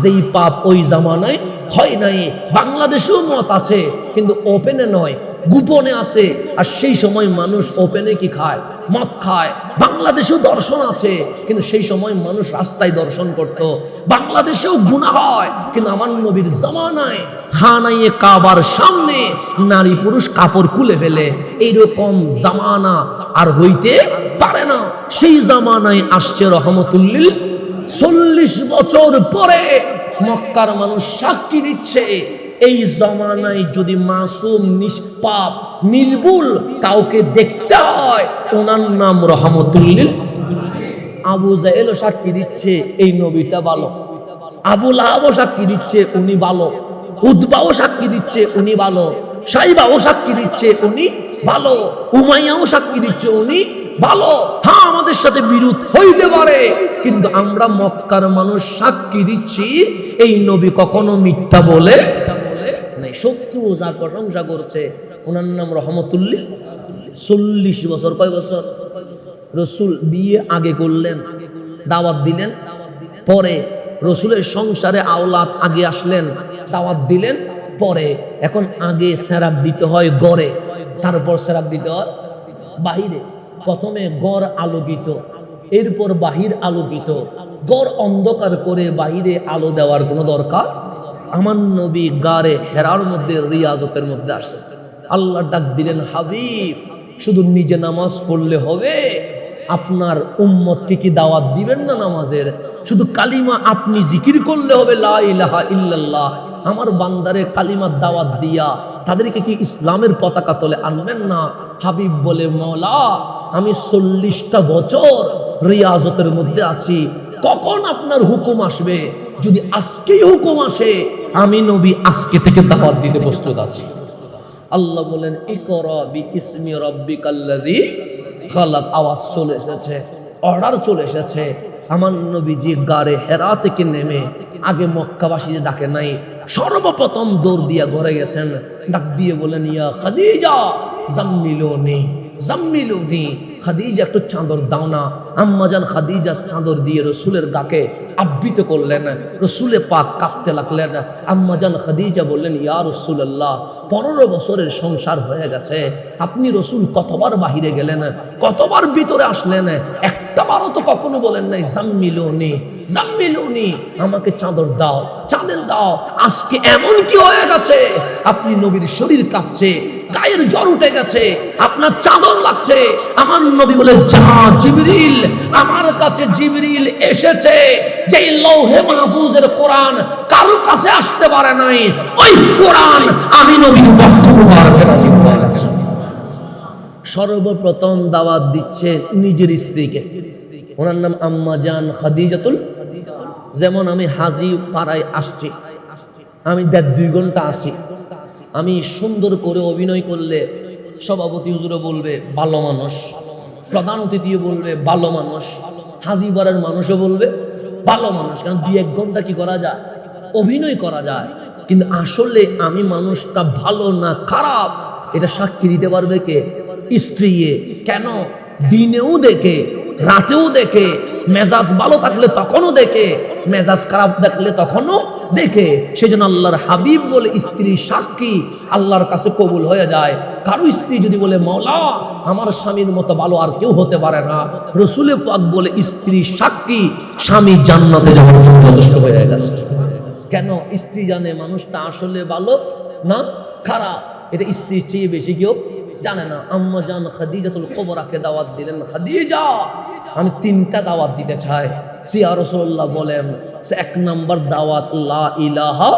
যেই পাপ ওই জামানায় হয় নাই। বাংলাদেশেও মত আছে, কিন্তু ওপেনে নয়, গোপনে আছে। আর সেই সময় মানুষ ওপেনে কি খায়? মদ খায়। বাংলাদেশেও দর্শন আছে, কিন্তু সেই সময় মানুষ রাস্তায় দর্শন করত। বাংলাদেশেও গুনাহ হয়, কিন্তু আমার নবীর জামানায় খানায়ে কাবার সামনে নারী পুরুষ কাপড় খুলে ফেলে। এইরকম জামানা আর হইতে পারে না। সেই জামানায় আসছে রহমতুল্লিল। 40 বছর পরে মক্কার মানুষ সাক্ষী দিচ্ছে, এই জামানায় যদি মাসুম, নিষ্পাপ, নির্ভুল কাউকে দেখতে হয়, ওনার নাম রহমতুল্লিল। আবু জাহেলও সাক্ষী দিচ্ছে এই নবীটা ভালো, আবু লাহাবও সাক্ষী দিচ্ছে উনি ভালো, উতবাও সাক্ষী দিচ্ছে উনি ভালো, সাইবাও সাক্ষী দিচ্ছে উনি ভালো, উমাইয়াও সাক্ষী দিচ্ছে উনি ভালো। হ্যাঁ, আমাদের সাথে বিরোধ হইতে পারে, কিন্তু আমরা মক্কার মানুষ সাক্ষী দিচ্ছি এই নবী কখনো মিথ্যা বলে নাই। শত্রু যার প্রশংসা করছে ওনার নাম রহমতুল্লিল। 40 বছর, কয় বছর? রসুল বিয়ে আগে করলেন, দাওয়াত দিলেন, পরে রসুলের সংসারে আওলাদ আগে আসলেন, দাওয়াত দিলেন পরে। এখন আগে সেরাক দিতে হয় গড়ে, তারপর সেরাক দিতে হয় বাহিরে। প্রথমে গড় আলোকিত, এরপর বাহির আলোকিত। গড় অন্ধকার করে বাহিরে আলো দেওয়ার কোনো দরকার। আমার নবী গারে হেরার মধ্যে রিয়াজতের মধ্যে আসে। আল্লাহ ডাক দিলেন, হাবিব শুধু নিজে নামাজ পড়লে হবে? আপনার উম্মতকে কি দাওয়াত দিবেন না নামাজের? শুধু কালিমা আপনি জিকির করলে হবে, লা ইলাহা ইল্লাল্লাহ। আমার বান্দারে কালিমার দাওয়াত দিয়া তাদেরকে কি ইসলামের পতাকা তলে আনবেন না? হাবিব বলে, মওলা আমি 40টা বছর রিয়াজতের মধ্যে আছি, কখন আপনার হুকুম আসবে? যদি আজকেই হুকুম আসে, আমি নবী আজকে থেকে দাওয়াত দিতে প্রস্তুত আছি। আল্লাহ বলেন, ইকরা বিইসমি রাব্বিকাল্লাযী খালাক। আওয়াজ চলে এসেছে। অর্ডার চলে এসেছে। আমার নবীজি গারে হেরা থেকে নেমে আগে মক্কাবাসী যে ডাকে নাই, সর্বপ্রথম দৌড় দিয়া ঘরে গেছেন, ডাক দিয়ে বলেন ইয়া খাদিজা জাম্মিলুনি জাম্মিলুনি, খাদিজা একটু চাদর দাও না। আম্মাজান খাদিজা চাদর দিয়ে রসুলের গাকে আবৃত করলেন, রসুলে পাক কাঁপতে লাগলেন। আম্মাজান খাদিজা বললেন ইয়া রাসূলুল্লাহ, 15 বছরের সংসার হয়ে গেছে, আপনি রসুল কতবার বাহিরে গেলেন, কতবার ভিতরে আসলেন, একটা বারও তো কখনো বলেন নাই জাম্মিলুনি জাম্মিলুনি, আমাকে চাদর দাও, চাদর দাও। আজকে এমন কি হয়ে গেছে, আপনি নবীর শরীর কাঁপছে, গায়ের জ্বর উঠে গেছে, আপনার চাদর লাগছে। আমার নবী বলে যা জিবরিল, আমার কাছে জিবরিল এসেছে, যেই লৌহে মাহফুজের কোরআন কারো কাছে আসতে পারে নাই, ওই কোরআন আমি নবীর বক্ষ মুবারকে নাযিল হয়ে গেছে। সর্বপ্রথম দাওয়াত দিচ্ছে নিজের স্ত্রীকে, ওনার নাম আম্মাজান খাদিজাতুল। যেমন আমি হাজি পাড়ায় আসছি, আমি 1.5-2 ঘন্টা আসি, আমি সুন্দর করে অভিনয় করলে সভাপতি হুজুরও বলবে ভালো মানুষ, প্রধান অতিথিও বলবে ভালো মানুষ, হাজিবারের মানুষও বলবে ভালো মানুষ। কারণ 2-1 ঘন্টা কি করা যায়, অভিনয় করা যায়, কিন্তু আসলে আমি মানুষটা ভালো না খারাপ এটা সাক্ষী দিতে পারবে কে? স্ত্রী। কেন? দিনেও দেখে, রাতেও দেখে, মেজাজ ভালো থাকলে তখনও দেখে, মেজাজ খারাপ থাকলে তখনও দেখে। সেজন্য আল্লাহর হাবিব বলে স্ত্রী সাক্ষী আল্লাহর কাছে কবুল হয়ে যায়। কারো স্ত্রী যদি বলে মওলা আমার স্বামীর মতো ভালো আর কেউ হতে পারে না, রসুলে পাক বলে স্ত্রী সাক্ষী স্বামী জান্নাতে যাওয়ার জন্য যথেষ্ট হয়ে গেছে। কেন? স্ত্রী জানে মানুষটা আসলে ভালো না খারাপ, এটা স্ত্রীর চেয়ে বেশি কেউ জানে না। আম্মাজান খাদিজাতুল কুবরাকে দাওয়াত দিলেন, খাদিজা আমি 3টা দাওয়াত দিতে চাই। ইয়া রাসূলুল্লাহ বলেন, 1 নাম্বার দাওয়াত লা ইলাহা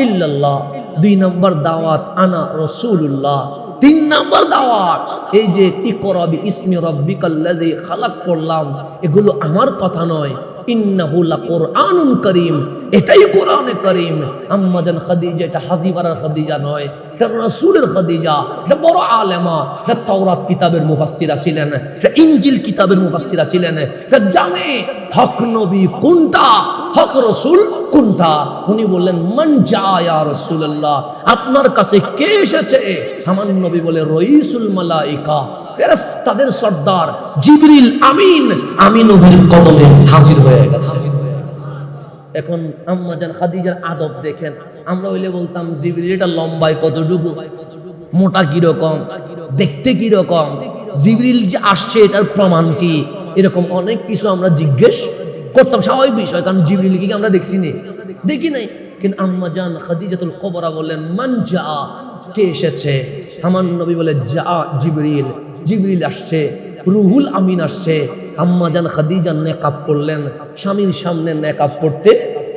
ইল্লাল্লাহ, 2 নাম্বার দাওয়াত আনা রাসূলুল্লাহ, 3 নাম্বার দাওয়াত এই যে ইকরা বিইসমি রাব্বিকাল্লাযী খালাক করলাম, এগুলো আমার কথা নয়, ইন্নাহু লাকুরআনুন কারীম, এটাই কোরআনে কারীম। আম্মাজান খাদিজা এটা হাজিবারার খাদিজা নয়, এটা রাসূলের খাদিজা, এটা বড় আলেমা, এটা তাওরাত কিতাবের মুফাসসিরা ছিলেন, এটা ইনজিল কিতাবের মুফাসসিরা ছিলেন, এটা জানে হক নবী কোনটা, হক রাসূল কোনটা। উনি বললেন মান জা ইয়া রাসূলুল্লাহ, আপনার কাছে কে এসেছে? আমার নবী বলে রাইসুল মালায়েকা, ফেরেশতাদের সর্দার জিবরিল আমিন, আমি নবীর কদমে হাজির হয়ে গেছে। এখন আম্মাজান খাদিজার আদব দেখেন, আমরা হইলে বলতাম জিবরিল এটা লম্বায় কতটুকু, মোটা কিরকম, দেখতে কিরকম, জিবরিল যে আসছে এটার প্রমাণ কি, এরকম অনেক কিছু আমরা জিজ্ঞেস করতাম, স্বাভাবিক বিষয়, কারণ জিবরিলকে আমরা দেখছি না, দেখি নাই। কিন্তু আম্মাজান খাদিজাতুল কুবরা বললেন মান জা, কে এসেছে? আমার নবী বলে যা জিবরিল, জিবরিল আসছে, রুহুল আমিন আসছে। আম্মাজান খাদিজা নেকাব পড়লেন, স্বামীর সামনে নেকাব পড়তে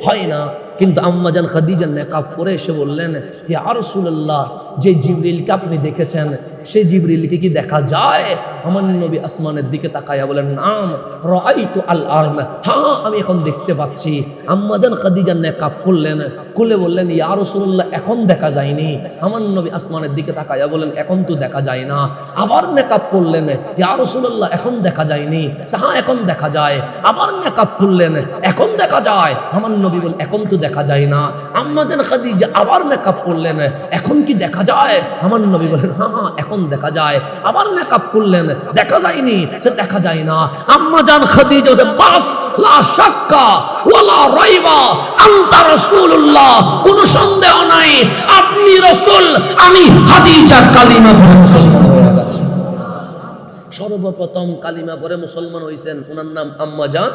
হয় না, কিন্তু আম্মাজান খাদিজা নেকাব পরে এসে বললেন ইয়া রাসূলুল্লাহ, যে জিবরিলকে আপনি দেখেছেন সেই জিবরিলকে কি দেখা যায়? আমার নবী আসমানের দিকে তাকায়া বলেন নাম রাআইতু আল আন, হ্যাঁ আমি এখন দেখতে পাচ্ছি। আম্মাজান খাদিজা নেকাব করলেন, খুলে বললেন ইয়া রাসূলুল্লাহ এখন দেখা যায়নি। আমার নবী আসমানের দিকে তাকায়া বলেন এখন তো দেখা যায় না। আবার নেকাব করলেন, ইয়া রাসূলুল্লাহ এখন দেখা যায়নি। হ্যাঁ এখন দেখা যায়। আবার নেকাব করলেন, এখন দেখা যায়। আমার নবী বলেন এখন তো দেখা যায় না। আম্মাজান খাদিজা আবার নেকাব করলেন, এখন কি দেখা যায়? আমার নবী বলেন হ্যাঁ হ্যাঁ এখন দেখা যায়। আবার নেকাব করলেন, দেখা যায়নি, সে দেখা যায় না। আম্মাজান খাদিজা বলেন বাস লা শাক্কা ওয়ালা রাইবা আনতা রাসূলুল্লাহ, কোনো সন্দেহ নাই আপনি রাসূল, আমি খাদিজা কালিমা পড়ে মুসলমান হয়ে গেছি। সর্বপ্রথম কালিমা পড়ে মুসলমান হয়েছেন, ওনার নাম আম্মাজান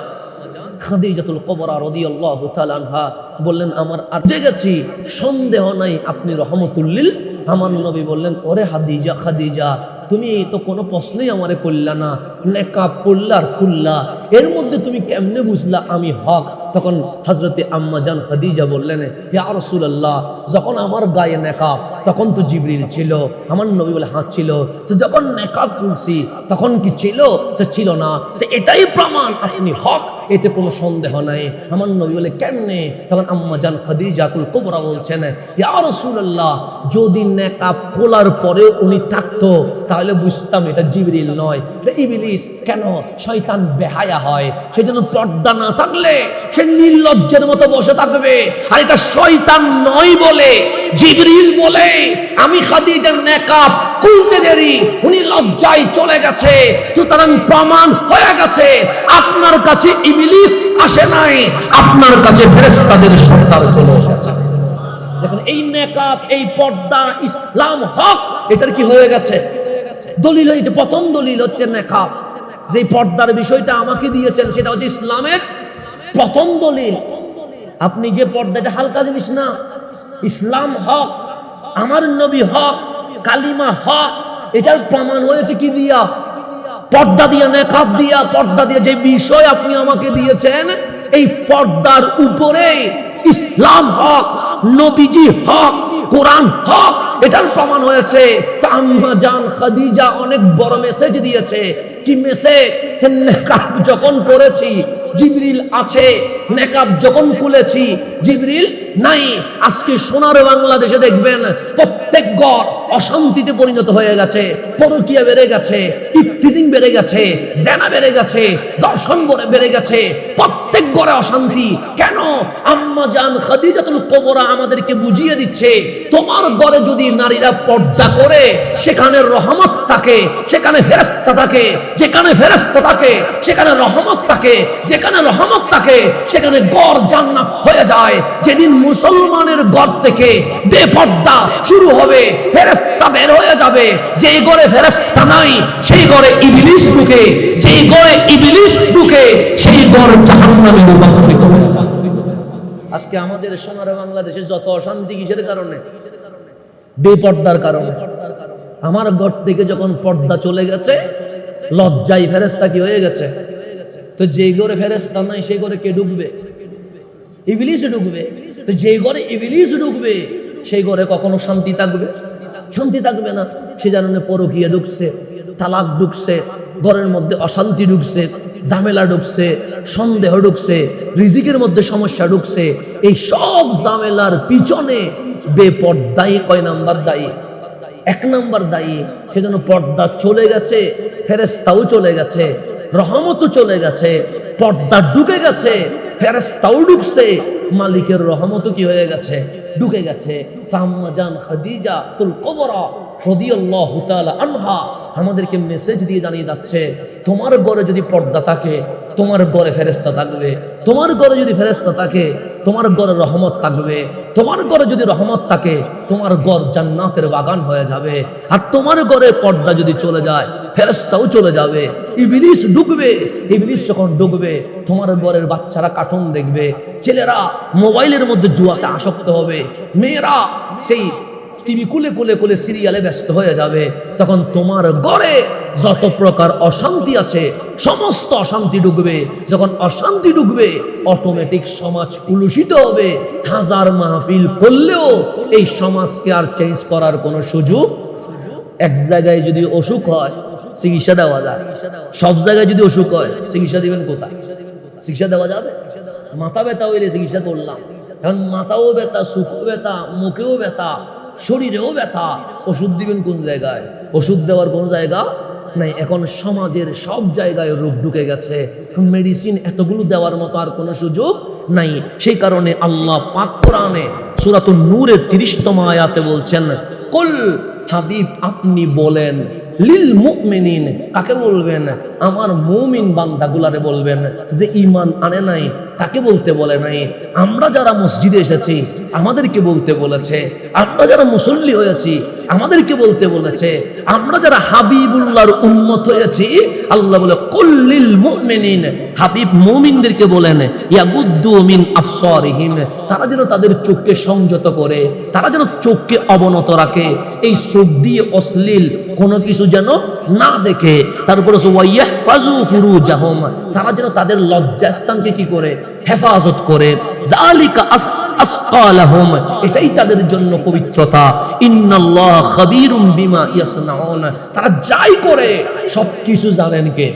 খাদিজাতুল কুবরা রাদিয়াল্লাহু তাআলা আনহা। বললেন আমার আর জেগেছি, সন্দেহ নাই আপনি রহমতুল লিল। আমার নবী বললেন ওরে খাদিজা, খাদিজা তুমি তো কোনো প্রশ্নই আমারে করলা না, নেকাব পড়লা আর কুল্লা, এর মধ্যে তুমি কেমনে বুঝলা আমি হক? তখন হযরতে আম্মাজান খাদিজা বললেন ইয়া রাসূলুল্লাহ, যখন আমার গায়ে নেকাব তখন তো জিবরিল ছিল। আমার নবী বলে হ্যাঁ ছিল। যখন নেকাব খুলছি তখন কি ছিল? সে ছিল না। সে এটাই প্রমাণ আপনি হক, এতে কোনো সন্দেহ নাই। আমার নবী বলে কেমনে? তখন আম্মা জান খাদিজাতুল কুবরা বলছেন, ইয়া রাসূলুল্লাহ, যদি নেকাব খোলার পরেও উনি থাকতো তাহলে বুঝতাম এটা জিবরিল নয়, এটা ইবলিস। কেন? শয়তান বেহায়া হয়, সেজন্য পর্দা না থাকলে সে নির্লজ্জের মতো বসে থাকবে। আর এটা শয়তান নয় বলে, জিবরিল বলে আমি খাদিজার নেকাব খুলতে দেরি, উনি লজ্জায় চলে গেছে। সুতরাং প্রমাণ হয়ে গেছে আপনার কাছে ইবলিস আসে নাই, আপনার কাছে ফেরেশতাদের সরদার চলে এসেছে। দেখুন এই নেকাব, এই পর্দা ইসলাম হক, এটার কি হয়ে গেছে? দলিল হয়েছে। প্রথম দলিল হচ্ছে নেকাব। যে পর্দার বিষয়টা আমাকে দিয়েছেন সেটা হচ্ছে ইসলামের প্রথম দলিল। আপনি যে পর্দাটা হালকা জিনিস না, ইসলাম হক, আমার নবী হক, কালিমা হক, এটার প্রমাণ হয়েছে কি দিয়া? পর্দা দিয়া, নেকাব দিয়া। পর্দা দিয়া যে বিষয় আপনি আমাকে দিয়েছেন, এই পর্দার উপরে ইসলাম হক, নবীজি হক, কোরআন হক, এটার প্রমাণ হয়েছে। তো আম্মা জান খাদিজা অনেক বড় মেসেজ দিয়েছে। কি মেসেজ? নেকাব যখন করেছি জিবরিল আছে, নেকাব যখন খুলেছি জিবরিল নাই। আজকে সোনার বাংলাদেশে দেখবেন প্রত্যেক ঘর অশান্তিতে পরিণত হয়ে গেছে, পরকীয়া বেড়ে গেছে, ইফতিজিং বেড়ে গেছে, জেনা বেড়ে গেছে, দর্শন বেড়ে গেছে, প্রত্যেক ঘরে অশান্তি। কেন? আম্মা জান খাদিজাতুল কুবরা আমাদেরকে বুঝিয়ে দিচ্ছে, তোমার ঘরে যদি নারীরা পর্দা করে সেখানে রহমত থাকে, সেখানে ফেরেশতা থাকে, যেখানে ফেরেশতা থাকে সেখানে রহমত থাকে, যেখানে রহমত থাকে সেখানে ঘর জান্নাত হয়ে যায়। যেদিন মুসলমানের ঘর থেকে বেপর্দা শুরু হবে, ফেরেশতা বের হয়ে যাবে। যেই ঘরে ফেরেশতা নাই সেই ঘরে ইবলিস ঢুকে, যেই ঘরে ইবলিস ঢুকে সেই ঘর জাহান্নামে রূপান্তরিত হয়ে যায়। আজকে আমাদের সোনার বাংলাদেশে যত অশান্তি কিসের কারণে? বেপর্দার কারণে। আমার ঘর থেকে যখন পর্দা চলে গেছে, লজ্জায় ফেরেশতা কি হয়ে গেছে? তো যেই ঘরে ফেরেশতা নাই সেই ঘরে কে ঢুকবে? ইবলিস ঢুকবে। তো যেই ঘরে ইবলিস ঢুকবে সেই ঘরে কখনো শান্তি থাকবে? শান্তি থাকবে না। সে জানে পরকীয়া ঢুকছে, তালাক ঢুকছে, ঘরের মধ্যে অশান্তি ঢুকছে, ঝামেলা ঢুকছে, সন্দেহ ঢুকছে, রিজিকের মধ্যে সমস্যা ঢুকছে। এই সব ঝামেলার পিছনে বেপর্দাই কয় নাম্বার দায়ী? এক নাম্বার দায়ী। সেজন্য পর্দা চলে গেছে, ফেরেশতাও চলে গেছে, রহমতও চলে গেছে, পর্দা ঢুকে গেছে, ফেরেশতাও ঢুকছে, মালিকের রহমতও কি হয়ে গেছে? ঢুকে গেছে। আম্মা জান খাদিজাতুল কুবরা রাদিয়াল্লাহু তাআলা আনহা আমাদেরকে মেসেজ দিয়ে জানিয়ে যাচ্ছে, তোমার ঘরে যদি পর্দা থাকে তোমার ঘরে ফেরেশতা থাকবে, তোমার ঘরে যদি ফেরেশতা থাকে তোমার ঘরে রহমত থাকবে, তোমার ঘরে যদি রহমত থাকে তোমার ঘর জান্নাতের বাগান হয়ে যাবে। আর তোমার ঘরে পর্দা যদি চলে যায় ফেরেশতাও চলে যাবে, ইবলিস ঢুকবে। ইবলিস যখন ঢুকবে তোমার ঘরের বাচ্চারা কার্টুন দেখবে, ছেলেরা মোবাইলের মধ্যে জুয়াতে আসক্ত হবে, মেয়েরা সেই টিভি কুলে কুলে কুলে সিরিয়ালে ব্যস্ত হয়ে যাবে। তখন তোমার ঘরে যত প্রকার অশান্তি আছে সমস্ত অশান্তি ঢুকবে। যখন অশান্তি ঢুকবে অটোমেটিক সমাজ কুলুষিত হবে। হাজার মাহফিল করলেও এই সমাজকে আর চেঞ্জ করার কোনো সুযোগ। এক জায়গায় যদি অসুখ হয় চিকিৎসা দেওয়া যায়, সব জায়গায় যদি অসুখ হয় চিকিৎসা দিবেন কোথায়? চিকিৎসা দেওয়া যাবে? মাথা ব্যথা হইলে চিকিৎসা করলাম, এখন মাথাও ব্যথা, চোখও ব্যথা, মুখেও ব্যথা, শরীরেও ব্যথা, ওষুধ দিবেন কোন জায়গায়? ওষুধ দেওয়ার কোন জায়গা নাই। এখন সমাজের সব জায়গায় রোগ ঢুকে গেছে, মেডিসিন এতগুলো দেওয়ার মতো আর কোনো সুযোগ নাই। সেই কারণে আল্লাহ পাক কোরআনে সূরাতুন নূরের 30তম আয়াতে বলছেন, কুল হাবিব আপনি বলেন, লিল মুমিনিন, কাকে বলবেন? আমার মুমিন বান্দাগুলারে বলবেন। যে ঈমান আনে নাই তাকে বলতে বলে নাই। আমরা যারা মসজিদে এসেছি আমাদেরকে বলতে বলেছে, আমরা যারা মুসল্লি হয়েছি আমাদেরকে বলতে বলেছে, আমরা যারা হাবিবুল্লাহর উম্মত হয়েছি আল্লাহ বলে কুল লিল মুমিনিন, হাবিব মুমিনদেরকে বলেন, ইয়াগুদ্দু মিন আবসারিহিম, তারা যেন তাদের চোখকে সংযত করে, তারা যেন চোখকে অবনত রাখে, এই চোখ দিয়ে অশ্লীল কোনো কিছু যেন না দেখে। তার উপরে ওয়াইয়াহফাজু ফুরুজাহুম, তারা যেন তাদের লজ্জাস্থানকে কি করে? হেফাজত করে। যালিকা আসকালাহুম, এটাই তাদের জন্য পবিত্রতা। ইন্নাল্লাহ খাবীরুম বিমা ইয়াসনাউন, তারা যাই করে সবকিছু জানেন কে?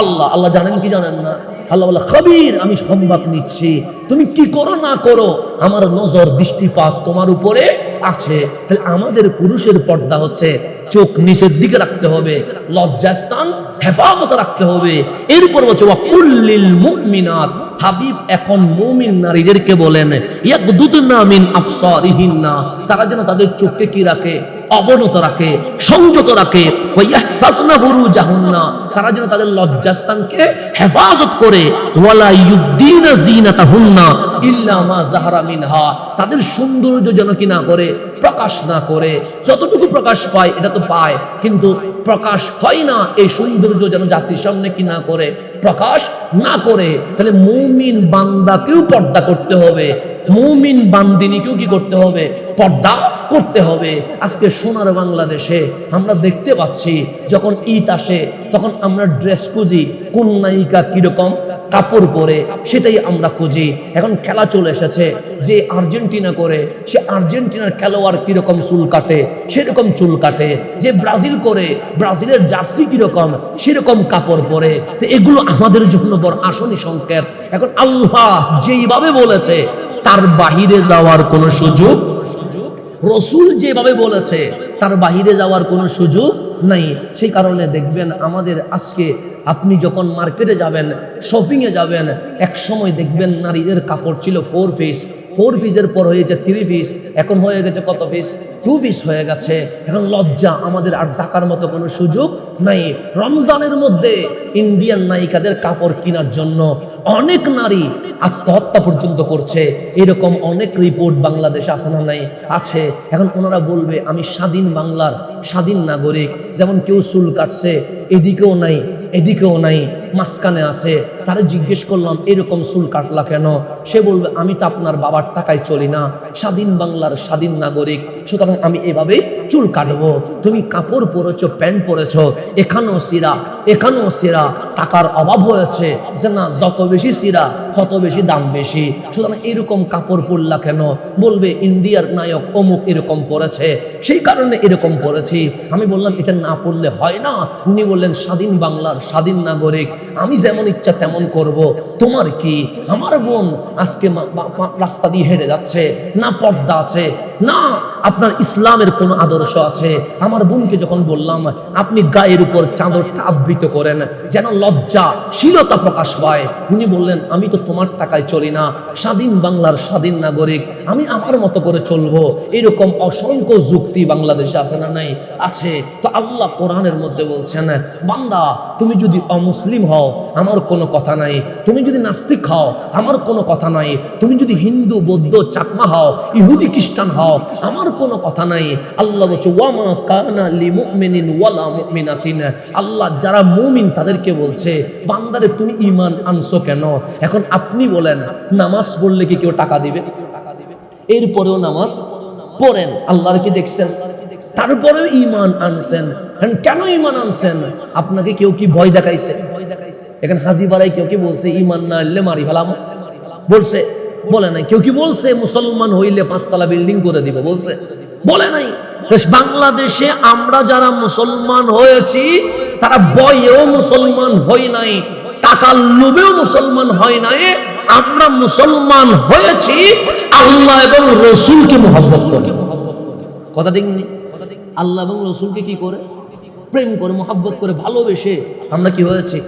আল্লাহ আল্লাহ জানেন কি জানেন না? আল্লাহ বলে খবীর, আমি সংবাদ নিচ্ছি, তুমি কি করো না করো আমার নজর দৃষ্টিপাত তোমার উপরে আছে। তাহলে আমাদের পুরুষের পর্দা হচ্ছে চোখ নিচের দিকে রাখতে হবে, লজ্জাস্থান হেফাজত রাখতে হবে। এরপর হচ্ছে ওয়াকুল্লিল মুমিনাত, হাবিব এখন মুমিন নারীদেরকে বলেন ইয়াকদুদনা মিন আবসারিহিন্না, তারা যেন তাদের চোখকে কি রাখে, অবনত রাখে, সংযত রাখে। ওয়াইয়াহফাজনা ফুরুজাহুন্না, তারা যেন তাদের লজ্জাস্থানকে হেফাজত করে। ওয়ালা ইউদ্দিনা জিনাতাহুন্না ইল্লা মা যাহারা মিনহা, তাদের সৌন্দর্য যেন কি না করে, প্রকাশ না করে। যতটুকু প্রকাশ পায় এটা তো পায়, কিন্তু প্রকাশ হয় না, এই সৌন্দর্য যেন জাতির সামনে কি না করে, প্রকাশ না করে। তাহলে মুমিন বান্দাকেও পর্দা করতে হবে, মুমিন বান্দিনীকেও কি করতে হবে, পর্দা করতে হবে। আজকে সোনার বাংলাদেশে আমরা দেখতে পাচ্ছি যখন ঈদ আসে তখন আমরা ড্রেস খুঁজি, কোন নায়িকা কিরকম কাপড় পরে সেটাই আমরা খুঁজি। এখন খেলা চলে এসেছে, যে আর্জেন্টিনা করে সে আর্জেন্টিনার খেলোয়াড় কিরকম চুল কাটে সেরকম চুল কাটে, যে ব্রাজিল করে ব্রাজিলের জার্সি কিরকম সেরকম কাপড় পরে। তো এগুলো আমাদের জন্য বড় আসনি সংকেত। এখন আল্লাহ যেইভাবে বলেছে তার বাহিরে যাওয়ার কোনো সুযোগ, রসুল যেভাবে বলেছে তার বাহিরে যাওয়ার কোনো সুযোগ নাই। সেই কারণে দেখবেন আমাদের আজকে আপনি যখন মার্কেটে যাবেন, শপিংয়ে যাবেন, এক সময় দেখবেন নারীদের কাপড় ছিল 4 পিস, 4 পিসের পর হয়েছে 3 পিস, এখন হয়ে গেছে কত পিস, 2 পিস হয়ে গেছে। এখন লজ্জা, আমাদের আর টাকার মতো কোনো সুযোগ নাই। রমজানের মধ্যে ইন্ডিয়ান নায়িকাদের কাপড় কেনার জন্য অনেক নারী আত্মহত্যা পর্যন্ত করছে, এরকম অনেক রিপোর্ট বাংলাদেশে আছে না নাই? আছে। এখন ওনারা বলবে আমি স্বাধীন বাংলার স্বাধীন নাগরিক, যেমন কেউ চুল কাটছে এদিকেও নাই এদিকেও নাই, মাঝখানে আছে। তারা জিজ্ঞেস করলাম এরকম চুল কাটলা কেন? সে বলবে আমি তো আপনার বাবার টাকায় চলি না, স্বাধীন বাংলার স্বাধীন নাগরিক, সুতরাং আমি এভাবে চুল কাটবো। তুমি কাপড় পরেছো, প্যান্ট পরেছো, এখানেও সিরা এখানেও সিরা, টাকার অভাব হয়েছে যে না, যত বেশি সিরা তত বেশি দাম বেশি, সুতরাং এরকম কাপড় পরলা কেন? বলবে ইন্ডিয়ার নায়ক অমুক এরকম পরেছে, সেই কারণে এরকম পরেছি। আমি বললাম এটা না পড়লে হয় না? উনি বললেন স্বাধীন বাংলার স্বাধীন নাগরিক, আমি যেমন ইচ্ছা তেমন করব, তোমার কি? আমার বোন আজকে রাস্তা দিয়ে হেঁটে যাচ্ছে, না পর্দা আছে, না আপনার ইসলামের কোন আদর্শ আছে। আমার বোনকে যখন বললাম আপনি গায়ের উপর চাদরটা আবৃত করেন যেন লজ্জা শীলতা প্রকাশ পায়, উনি বললেন আমি তো তোমার টাকায় চলি না, স্বাধীন বাংলার স্বাধীন নাগরিক, আমি আমার মতো করে চলবো। এরকম অসংখ্য যুক্তি বাংলাদেশে আছে না নাই? আছে। তো আল্লাহ কোরআনের মধ্যে বলছেন বান্দা তুমি যদি অমুসলিম হও আমার কোনো কথা নাই, তুমি যদি নাস্তিক হও আমার কোনো কথা নাই, তুমি যদি হিন্দু বৌদ্ধ চাকমা হও ইহুদি খ্রিস্টান হও আমার কোনো কথা নাই। আল্লাহ বলছে ওয়ামা কানা লিমুমিনিন ওয়ালা মুমিনাতিন, আল্লাহ যারা মুমিন তাদেরকে বলছে বান্দারে তুমি ঈমান আনছো কেন? এখন আপনি বলেন নামাজ পড়লে কি কেউ টাকা দিবে? এরপরেও নামাজ পড়েন, আল্লাহর কি দেখছেন? তারপরেও ঈমান আনছেন। কেন ঈমান আনছেন? আপনাকে কেউ কি ভয় দেখাইছে? এখন হাজি বাড়াই কেউ কি বলছে ঈমান না আনলে মারি ফেলাম? বলছে? বলে নাই। কেউ কি বলছে মুসলমান হইলে 5 তলা বিল্ডিং করে দিব? বলছে? বলে নাই। বাংলাদেশে আমরা যারা মুসলমান হয়েছি তারা বয়েও মুসলমান হই নাই, টাকার লোভেও মুসলমান হয় নাই, আমরা মুসলমান হয়েছি আল্লাহ এবং রসুলকে মহব্বত করে। কথা ঠিক নেই? আল্লাহ এবং রসুলকে কি করে? প্রেম করে, মহব্বত করে, ভালোবেসে আমরা কি হয়েছি?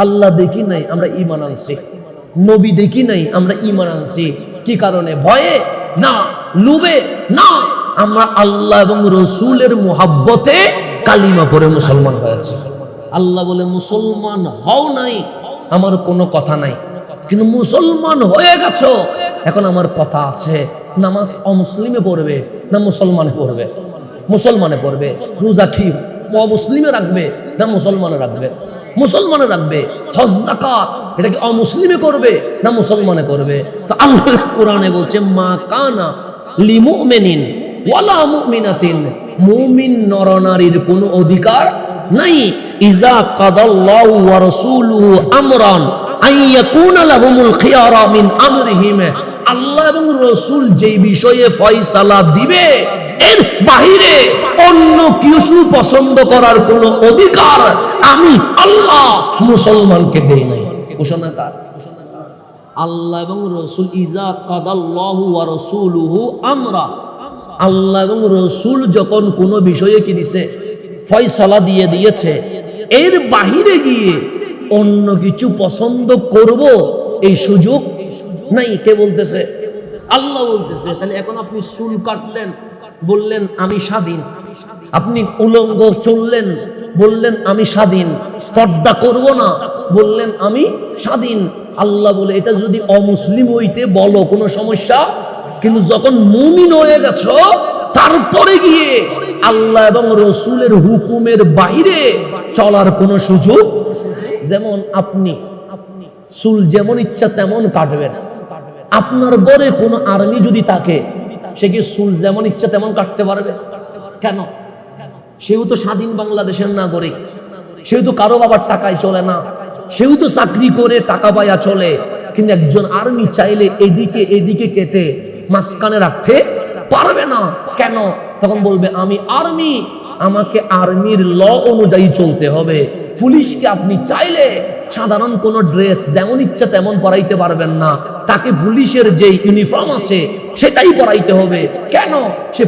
আল্লাহ দেখি নাই আমরা ঈমান আনছি, নবী দেখি নাই আমরা ঈমান আনছি। কি কারণে? ভয়ে না, লোভে না, আমরা আল্লাহ এবং রসুলের মহব্বতে কালিমা পড়ে মুসলমান হয়েছে। আল্লাহ বলে মুসলমান হও নাই আমার কোনো কথা নাই, কিন্তু মুসলমান হয়ে গেছো এখন আমার কথা আছে। নামাজ অমুসলিমে পড়বে না মুসলমানে পড়বে? মুসলমানে পড়বে। রোজা কি অমুসলিমে রাখবে না মুসলমানে রাখবে? মুসলমানে রাখবে। হজ যাকাত এটা কি অমুসলিমে করবে না মুসলমানে করবে? তো আল্লাহ কোরআনে বলছে মা কানা লিমুমিনিন ওয়ালা মুমিনাতিন, মুমিন নরনারীর কোনো অধিকার নাই। ইযা কাদাল্লাহু ওয়া রাসূলুহু আমরান আইয়াকুনা লাহুমুল খিয়ারা মিন আমরিহিম, আল্লাহ এবং রসুল যেই বিষয়ে ফয়সালা দিবে এর বাহিরে অন্য কিছু পছন্দ করার কোনো অধিকার আমি আল্লাহ মুসলমানকে দেই নাই। ঘোষণা কার? আল্লাহ এবং রসুল। ইজা কাদাল্লাহু ওয়া রাসূলুহু আমরা, আল্লাহ এবং রসুল যখন কোনো বিষয়ে কি দিছে, ফয়সালা দিয়ে দিয়েছে, এর বাহিরে গিয়ে অন্য কিছু পছন্দ করব এই সুযোগ নাই। কে বলতেছে? আল্লাহ বলতেছে। তাহলে এখন আপনি চুল কাটলেন, বললেন আমি স্বাধীন। আপনি উলঙ্গ চললেন, বললেন আমি স্বাধীন। পর্দা করব না, বললেন আমি স্বাধীন। আল্লাহ বলে এটা যদি অমুসলিম হইতে বলো কোনো সমস্যা, কিন্তু যখন মুমিন হয়ে গেছো তারপরে গিয়ে আল্লাহ এবং রসুলের হুকুমের বাইরে চলার কোনো সুযোগ। যেমন আপনি চুল যেমন ইচ্ছা তেমন কাটবেন। আপনার ঘরে কোনো আর্মি যদি থাকে, সে কি চুল যেমন ইচ্ছা তেমন কাটতে পারবে? কেন? সেও তো স্বাধীন বাংলাদেশের নাগরিক, সেও তো কারো বাবার টাকায় চলে না, সেও তো চাকরি করে টাকা পায়া চলে। কিন্তু একজন আর্মি চাইলে এদিকে এদিকে কেটে মাঝখানে রাখতে পারবে না। কেন? তখন বলবে আমি আর্মি, আমাকে আর্মির ল অনুযায়ী চলতে হবে। পুলিশকে আপনি চাইলে সাধারণ কোন ড্রেস যেমন ইচ্ছা তেমন পরাইতে পারবেন না, তাকে পুলিশের যে ইউনিফর্ম আছে সেটাই পরাইতে হবে। কেন? সে